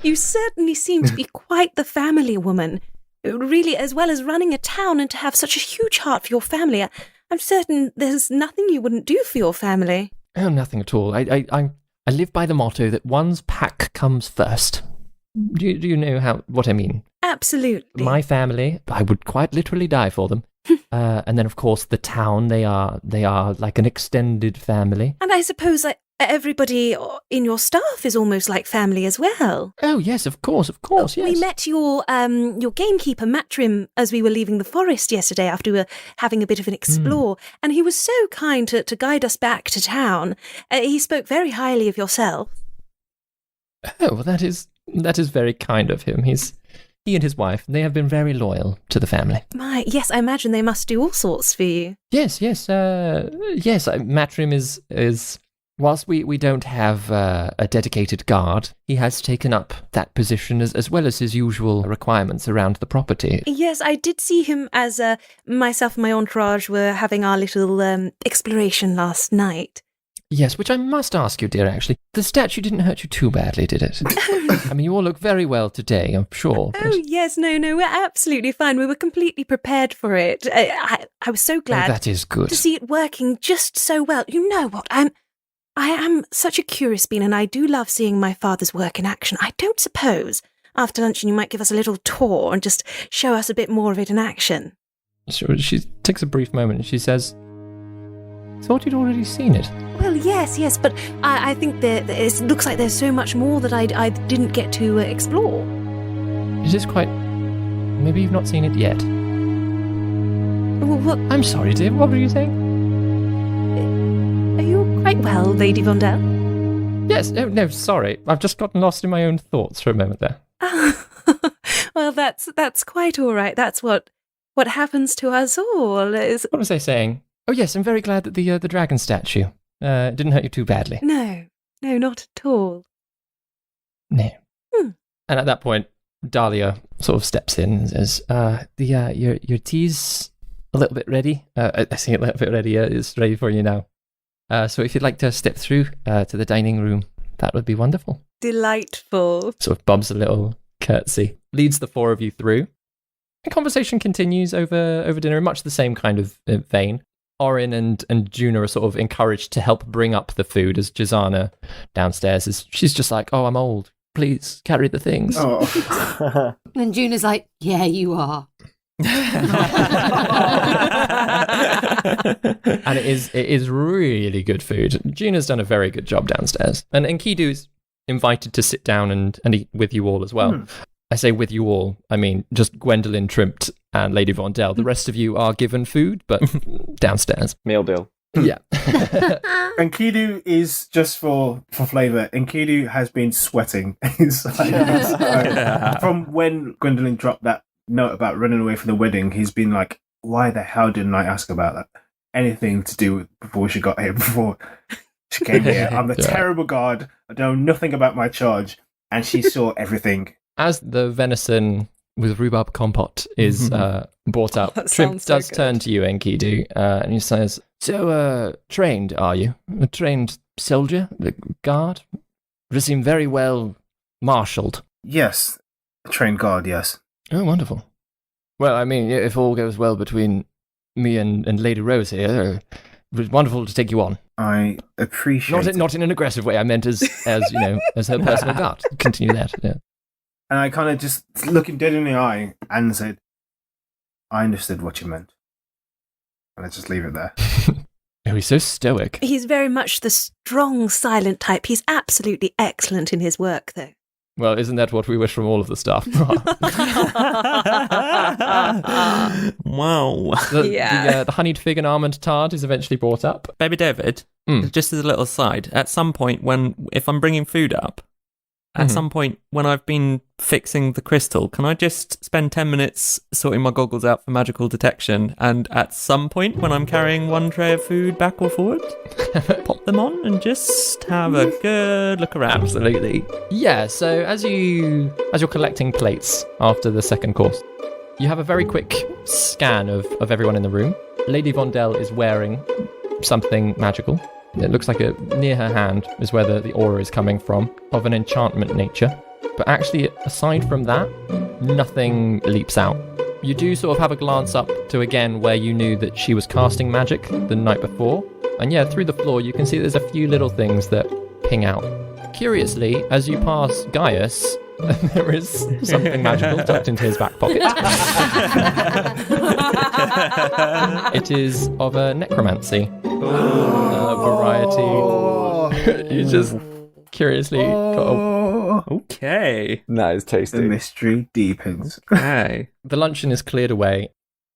You certainly seem to be quite the family woman. Really, as well as running a town and to have such a huge heart for your family. I'm certain there's nothing you wouldn't do for your family. Oh, nothing at all. I live by the motto that one's pack comes first. Do you know what I mean? Absolutely. My family, I would quite literally die for them. And then, of course, the town, they are like an extended family. And I suppose everybody in your staff is almost like family as well. Oh, yes, of course, yes. We met your gamekeeper, Matrim, as we were leaving the forest yesterday after we were having a bit of an explore, and he was so kind to guide us back to town. He spoke very highly of yourself. Oh, well, that is very kind of him. He and his wife, they have been very loyal to the family. Yes, I imagine they must do all sorts for you. Yes. Matrim is whilst we don't have a dedicated guard, he has taken up that position as well as his usual requirements around the property. Yes, I did see him as myself and my entourage were having our little exploration last night. Yes, which I must ask you, dear, actually. The statue didn't hurt you too badly, did it? I mean, you all look very well today, I'm sure. But... Oh, yes, no, we're absolutely fine. We were completely prepared for it. I was so glad that is good. To see it working just so well. You know what, I am such a curious being, and I do love seeing my father's work in action. I don't suppose, after luncheon, you might give us a little tour and just show us a bit more of it in action. Sure, she takes a brief moment and she says, thought you'd already seen it. Well, yes, but I think it looks like there's so much more that I didn't get to explore. It is quite... Maybe you've not seen it yet. Well, what? I'm sorry, dear, what were you saying? Are you quite well, Lady Vondelle? Yes, no, sorry. I've just gotten lost in my own thoughts for a moment there. Well, that's quite all right. That's what happens to us all. What was I saying? Oh, yes, I'm very glad that the dragon statue didn't hurt you too badly. No, not at all. No. And at that point, Dahlia sort of steps in and says, your tea's a little bit ready. I say a little bit ready. It's ready for you now. So if you'd like to step through to the dining room, that would be wonderful. Delightful. Sort of bobs a little curtsy, leads the four of you through. And conversation continues over dinner in much the same kind of vein. Orryn and Juna are sort of encouraged to help bring up the food as Jazana downstairs she's just like, oh, I'm old. Please carry the things. Oh. And Juna's like, yeah, you are. And it is really good food. Juna's done a very good job downstairs. And Enkidu's invited to sit down and eat with you all as well. I say with you all, I mean just Gwendellyn, Trimpt, and Lady Vondelle. The rest of you are given food, but downstairs. Meal deal. Yeah. Enkidu is, just for flavour, Enkidu has been sweating inside. From when Gwendolyn dropped that note about running away from the wedding, he's been like, why the hell didn't I ask about that? Anything to do with before she got here, before she came here. I'm the terrible guard. I know nothing about my charge. And she saw everything. As the venison with rhubarb compote is brought up, Trimpt does turn to you, Enkidu, and he says, so, trained, are you? A trained soldier? The guard? You seem very well marshalled. Yes. A trained guard, yes. Oh, wonderful. Well, I mean, if all goes well between me and Lady Rose here, it was wonderful to take you on. I appreciate it. Not in an aggressive way, I meant as you know, as her personal guard. Continue that, yeah. And I kind of just looked him dead in the eye and said, I understood what you meant. And I just leave it there. Oh, he's so stoic. He's very much the strong, silent type. He's absolutely excellent in his work, though. Well, isn't that what we wish from all of the staff? Wow. The honeyed fig and almond tart is eventually brought up. Baby David, just as a little aside, at some point if I'm bringing food up, at some point when I've been fixing the crystal, can I just spend 10 minutes sorting my goggles out for magical detection, and at some point when I'm carrying one tray of food back or forward, pop them on and just have a good look around? Absolutely. Yeah, so as you're collecting plates after the second course, you have a very quick scan of everyone in the room. Lady Vondelle is wearing something magical. It looks like near her hand is where the aura is coming from, of an enchantment nature. But actually, aside from that, nothing leaps out. You do sort of have a glance up to, again, where you knew that she was casting magic the night before. And yeah, through the floor, you can see there's a few little things that ping out. Curiously, as you pass Gaius, there is something magical tucked into his back pocket. It is of a necromancy variety. You just curiously got Okay. That is tasty. The mystery deepens. Okay. The luncheon is cleared away,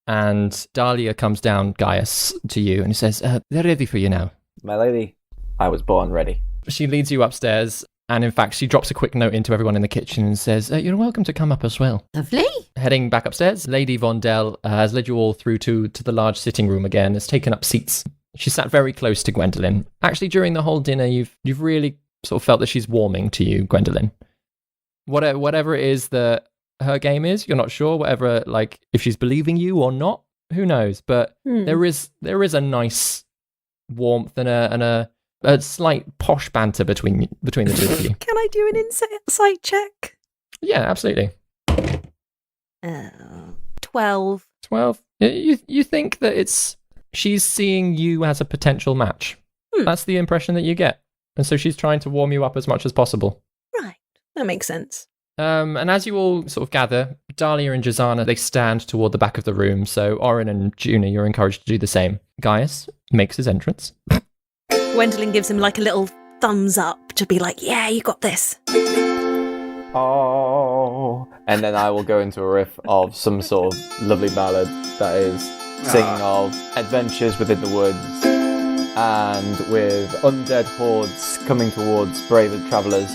and Dahlia comes down, Gaius, to you, and he says, they're ready for you now. My lady, I was born ready. She leads you upstairs, and in fact, she drops a quick note into everyone in the kitchen and says, you're welcome to come up as well. Lovely. Heading back upstairs, Lady Vondelle has led you all through to the large sitting room again, has taken up seats. She sat very close to Gwendellyn. Actually, during the whole dinner, you've really sort of felt that she's warming to you, Gwendellyn. Whatever it is that her game is, you're not sure. Whatever, like, if she's believing you or not, who knows? But there is a nice warmth and a slight posh banter between the two of you. Can I do an insight check? Yeah, absolutely. 12. 12. You think that she's seeing you as a potential match. That's the impression that you get. And so she's trying to warm you up as much as possible. Right. That makes sense. And as you all sort of gather, Dahlia and Jazana, they stand toward the back of the room. So Orryn and Juna, you're encouraged to do the same. Gaius makes his entrance. Gwendolyn gives him like a little thumbs up to be like, yeah, you got this. Oh. And then I will go into a riff of some sort of lovely ballad that is singing of adventures within the woods and with undead hordes coming towards brave travellers.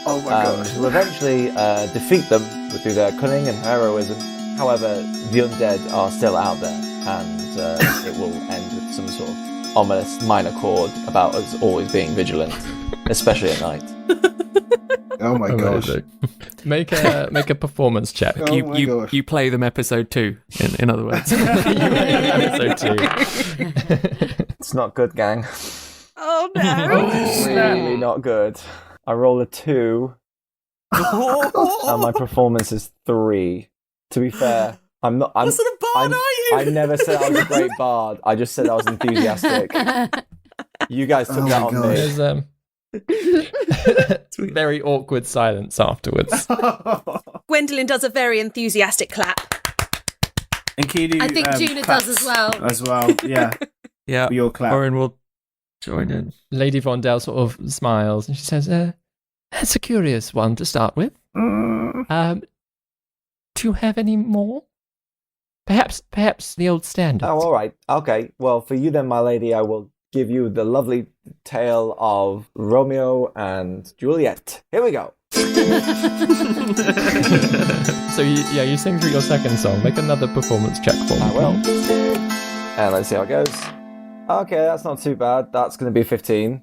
Oh my gosh. Who eventually defeat them through their cunning and heroism. However, the undead are still out there, and it will end with some sort of ominous minor chord about us always being vigilant, especially at night. Oh my gosh. Make a performance check. Oh my gosh. You play them episode 2, in other words. You play episode 2. It's not good, gang. Oh no. It's really not good. I roll a 2, and my performance is 3. To be fair, I'm not. What sort of bard are you? I never said I was a great bard. I just said I was enthusiastic. You guys took that on me. There's very awkward silence afterwards. Gwendolyn does a very enthusiastic clap. Enkidu, I think Juna does as well. As well, yeah. Yeah. We all clap. Orryn will join in. Lady Vondelle sort of smiles and she says, that's a curious one to start with. Do you have any more? Perhaps the old standards. Oh, all right. Okay. Well, for you then, my lady, I will give you the lovely tale of Romeo and Juliet. Here we go. So you sing through your second song. Make another performance check for me. I will. And let's see how it goes. Okay, that's not too bad. That's going to be 15.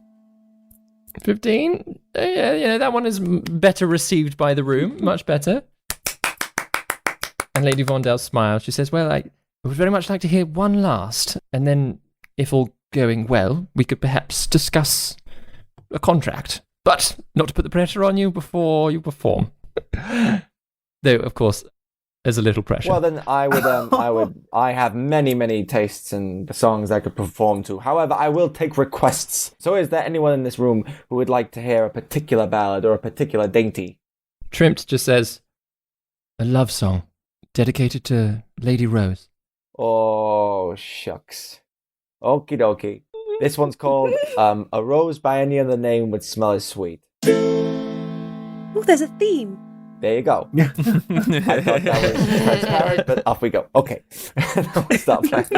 15? Yeah, that one is better received by the room. Much better. And Lady Vondelle smiles. She says, well, I would very much like to hear one last. And then, if all going well, we could perhaps discuss a contract. But not to put the pressure on you before you perform. Though, of course, there's a little pressure. Well, then I have many tastes and songs I could perform to. However, I will take requests. So is there anyone in this room who would like to hear a particular ballad or a particular dainty? Trimpt just says, a love song dedicated to Lady Rose. Oh, shucks. Okie dokie. This one's called A Rose by Any Other Name Would Smell as Sweet. Oh, there's a theme. There you go. I thought that was transparent, but off we go. Okay. Now we start playing.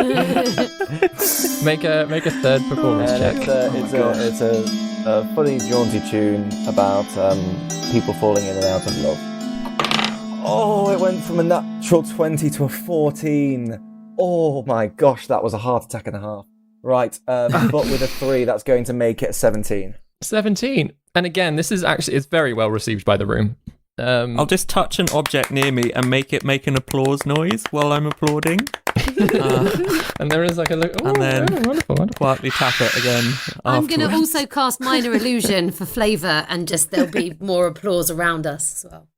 Make a third performance check. It's a funny, jaunty tune about people falling in and out of love. Oh, it went from a natural 20 to a 14. Oh my gosh, that was a heart attack and a half. Right, but with a 3, that's going to make it 17. 17. And again, this is actually, it's very well received by the room. I'll just touch an object near me and make it make an applause noise while I'm applauding. And there is like a look. Oh, and then wonderful. quietly tap it again. I'm going to afterwards. also cast Minor Illusion for flavour, and just there'll be more applause around us as well.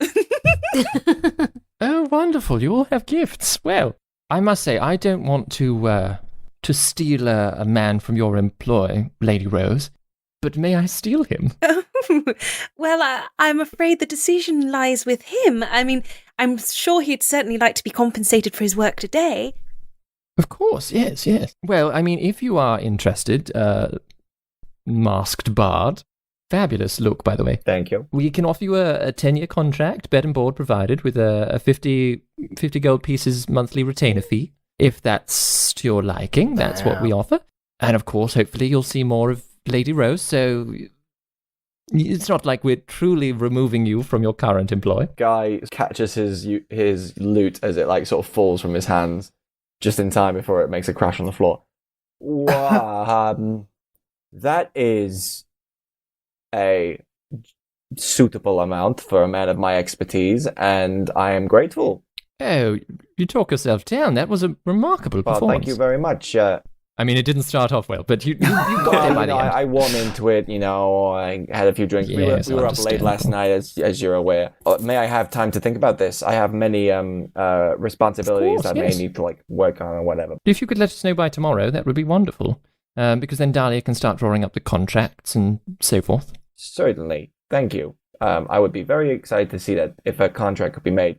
Oh, wonderful. You all have gifts. Well, I must say, I don't want to steal a man from your employ, Lady Rose, but may I steal him? Well, I'm afraid the decision lies with him. I mean, I'm sure he'd certainly like to be compensated for his work today. Of course, yes. Well, I mean, if you are interested, masked bard, fabulous look, by the way. Thank you. We can offer you a 10-year contract, bed and board provided, with a 50 gold pieces monthly retainer fee. If that's to your liking, that's what we offer. And of course, hopefully you'll see more of Lady Rose, so it's not like we're truly removing you from your current employ. Guy catches his loot as it like sort of falls from his hands just in time before it makes a crash on the floor. Wow, that is a suitable amount for a man of my expertise, and I am grateful. Oh, you talk yourself down. That was a remarkable Well, performance. thank you very much. I mean, it didn't start off well, but you got there by the end. I warmed into it, I had a few drinks. Yes, we were up late last night, as you're aware. May I have time to think about this? I have many responsibilities Of course, that yes. I may need to work on or whatever. If you could let us know by tomorrow, that would be wonderful. Because then Dahlia can start drawing up the contracts and so forth. Certainly. Thank you. I would be very excited to see that if a contract could be made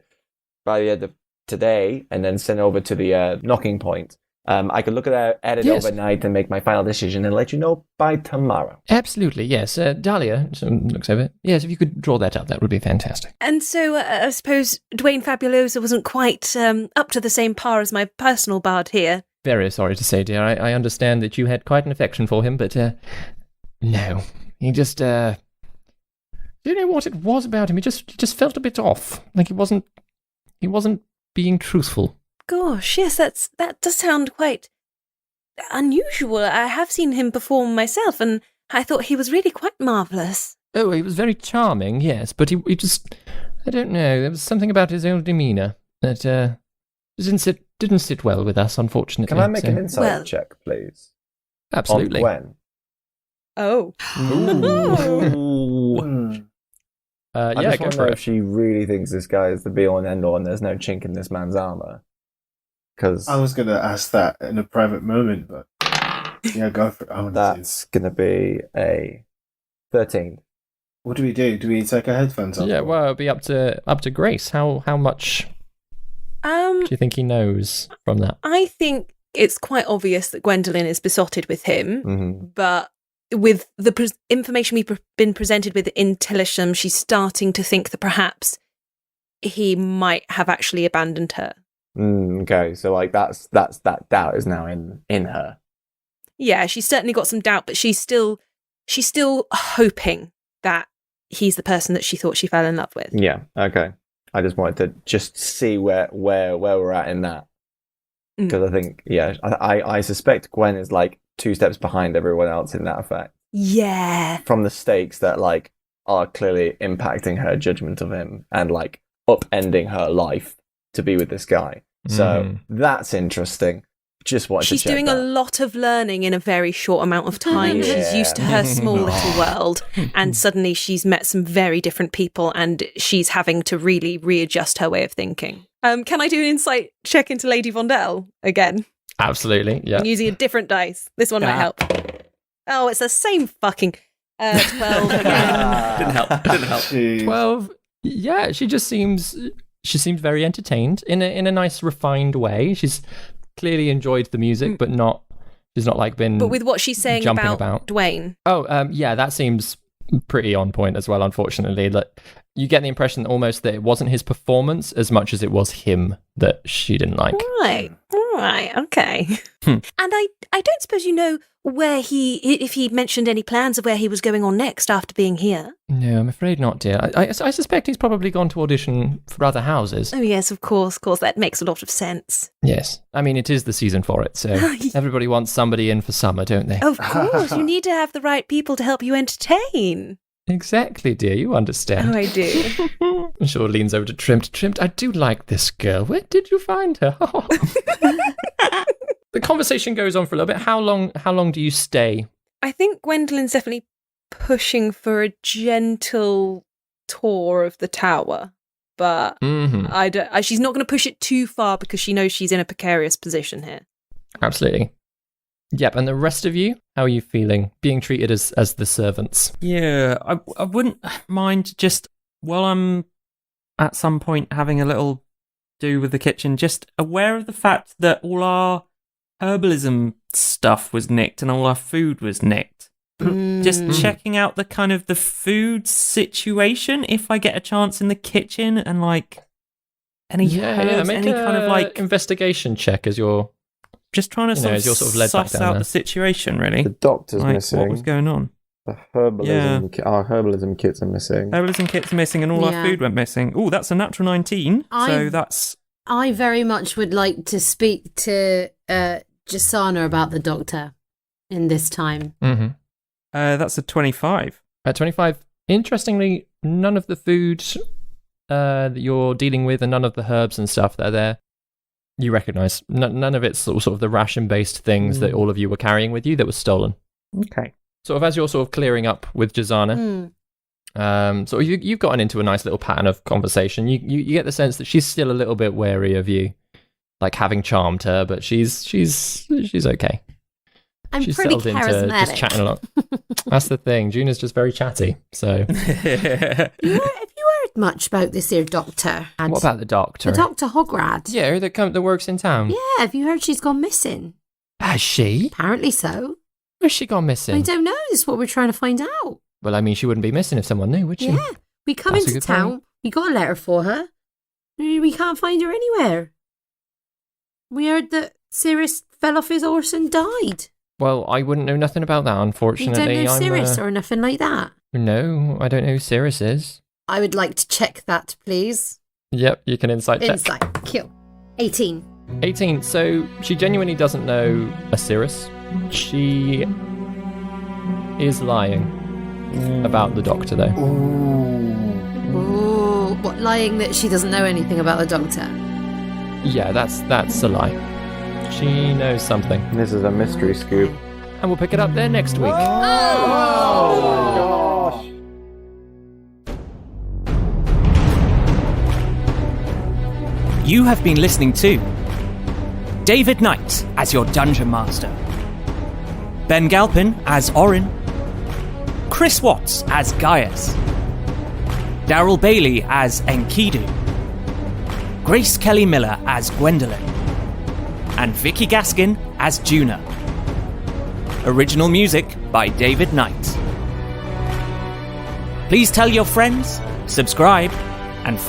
by the end of today and then sent over to the knocking point. I could look at it Yes. overnight and make my final decision and let you know by tomorrow. Absolutely, yes. Dahlia looks over. Yes, if you could draw that up, that would be fantastic. And so I suppose Dwayne Fabulosa wasn't quite up to the same par as my personal bard here. Very sorry to say, dear. I understand that you had quite an affection for him, but no. He just, do you know what it was about him? He just felt a bit off. Like he wasn't being truthful. Gosh, yes, that does sound quite unusual. I have seen him perform myself, and I thought he was really quite marvellous. Oh, he was very charming, yes, but he just, I don't know, there was something about his own demeanour that didn't sit well with us, unfortunately. Can I make an insight Well- check, please? Absolutely. On Oh. Gwen. I Yeah, just go want to for know it. if she really thinks this guy is the be-all and end-all and there's no chink in this man's armour. Because I was going to ask that in a private moment, but yeah, go for it. I want to see. that's going to be a 13. What do we do? Do we take our headphones off? Yeah, well, it'll be up to Grace. How much do you think he knows from that? I think it's quite obvious that Gwendolyn is besotted with him, Mm-hmm. but with the information we've been presented with in Tillisham, she's starting to think that perhaps he might have actually abandoned her. Okay, so like that's that doubt is now in her. Yeah, she's certainly got some doubt, but she's still hoping that he's the person that she thought she fell in love with. Yeah, okay. I just wanted to just see where we're at in that. Because I think, I suspect Gwen is like 2 steps behind everyone else in that effect. Yeah. From the stakes that like are clearly impacting her judgment of him and like upending her life to be with this guy. So that's interesting. Just wanted She's to check doing that. a lot of learning in a very short amount of time. She's used to her small little world, and suddenly she's met some very different people, and she's having to really readjust her way of thinking. Can I do an insight check into Lady Vondelle again? Absolutely, yeah. I'm using a different dice. This one might help. Oh, it's the same fucking 12 again. Didn't help. 12. Yeah, she seems very entertained in a nice refined way. She's clearly enjoyed the music, but She's not like been. But with what she's saying jumping about Dwayne. Oh, yeah, that seems pretty on point as well. Unfortunately, that you get the impression almost that it wasn't his performance as much as it was him that she didn't like. Right, okay. And I don't suppose you know if he mentioned any plans of where he was going on next after being here. No, I'm afraid not, dear. I suspect he's probably gone to audition for other houses. Oh yes, of course. That makes a lot of sense. Yes, I mean it is the season for it, so everybody wants somebody in for summer, don't they? Of course, you need to have the right people to help you entertain. Exactly, dear. You understand. Oh, I do. Shaw leans over to Trimt. Trimt, I do like this girl. Where did you find her? The conversation goes on for a little bit. How long do you stay? I think Gwendolyn's definitely pushing for a gentle tour of the tower, but she's not going to push it too far because she knows she's in a precarious position here. Absolutely. Yep, and the rest of you, how are you feeling? Being treated as the servants? Yeah, I wouldn't mind just, while I'm at some point having a little do with the kitchen, just aware of the fact that all our herbalism stuff was nicked and all our food was nicked. Just checking out the kind of the food situation if I get a chance in the kitchen and like any herbs, make any kind of like investigation check as you're just trying to as you're sort of led back suss down out there. the situation, really. The doctor's Like, missing. what was going on? The herbalism, our herbalism kits are missing. Herbalism kit's missing and all our food went missing. Oh, that's a natural 19. So that's... I very much would like to speak to Jasana about the doctor in this time. Mm-hmm. That's a 25. At 25, interestingly, none of the food that you're dealing with and none of the herbs and stuff that are there, you recognise. None of it's sort of the ration-based things that all of you were carrying with you that was stolen. Okay. Sort of as you're sort of clearing up with Jasana, so you've gotten into a nice little pattern of conversation. You get the sense that she's still a little bit wary of you, like having charmed her, but she's okay. She's pretty settled charismatic. Into just chatting a lot. That's the thing. Juna's just very chatty. So, have you heard much about this here doctor? What about the doctor? The Dr. Hograd. Yeah, that works in town. Yeah, have you heard she's gone missing? Has she? Apparently so. Where's she gone missing? I don't know. This is what we're trying to find out. Well, I mean, she wouldn't be missing if someone knew, would she? Yeah, we come That's a into good town. point. We got a letter for her. We can't find her anywhere. We heard that Cirrus fell off his horse and died. Well, I wouldn't know nothing about that, unfortunately. You don't know Cirrus or nothing like that? No, I don't know who Cirrus is. I would like to check that, please. Yep, you can insight check. Insight. Kill. 18. 18. So she genuinely doesn't know a Cirrus. She is lying about the doctor, though. Ooh, what, lying that she doesn't know anything about the doctor? Yeah, that's a lie. She knows something. This is a mystery scoop. And we'll pick it up there next week. Oh my gosh. You have been listening to David Knight as your Dungeon Master, Ben Galpin as Orryn, Chris Watts as Gaius, Darrel Bailey as Enkidu, Grace Kelly Miller as Gwendellyn, and Vicky Gaskin as Juna. Original music by David Knight. Please tell your friends, subscribe, and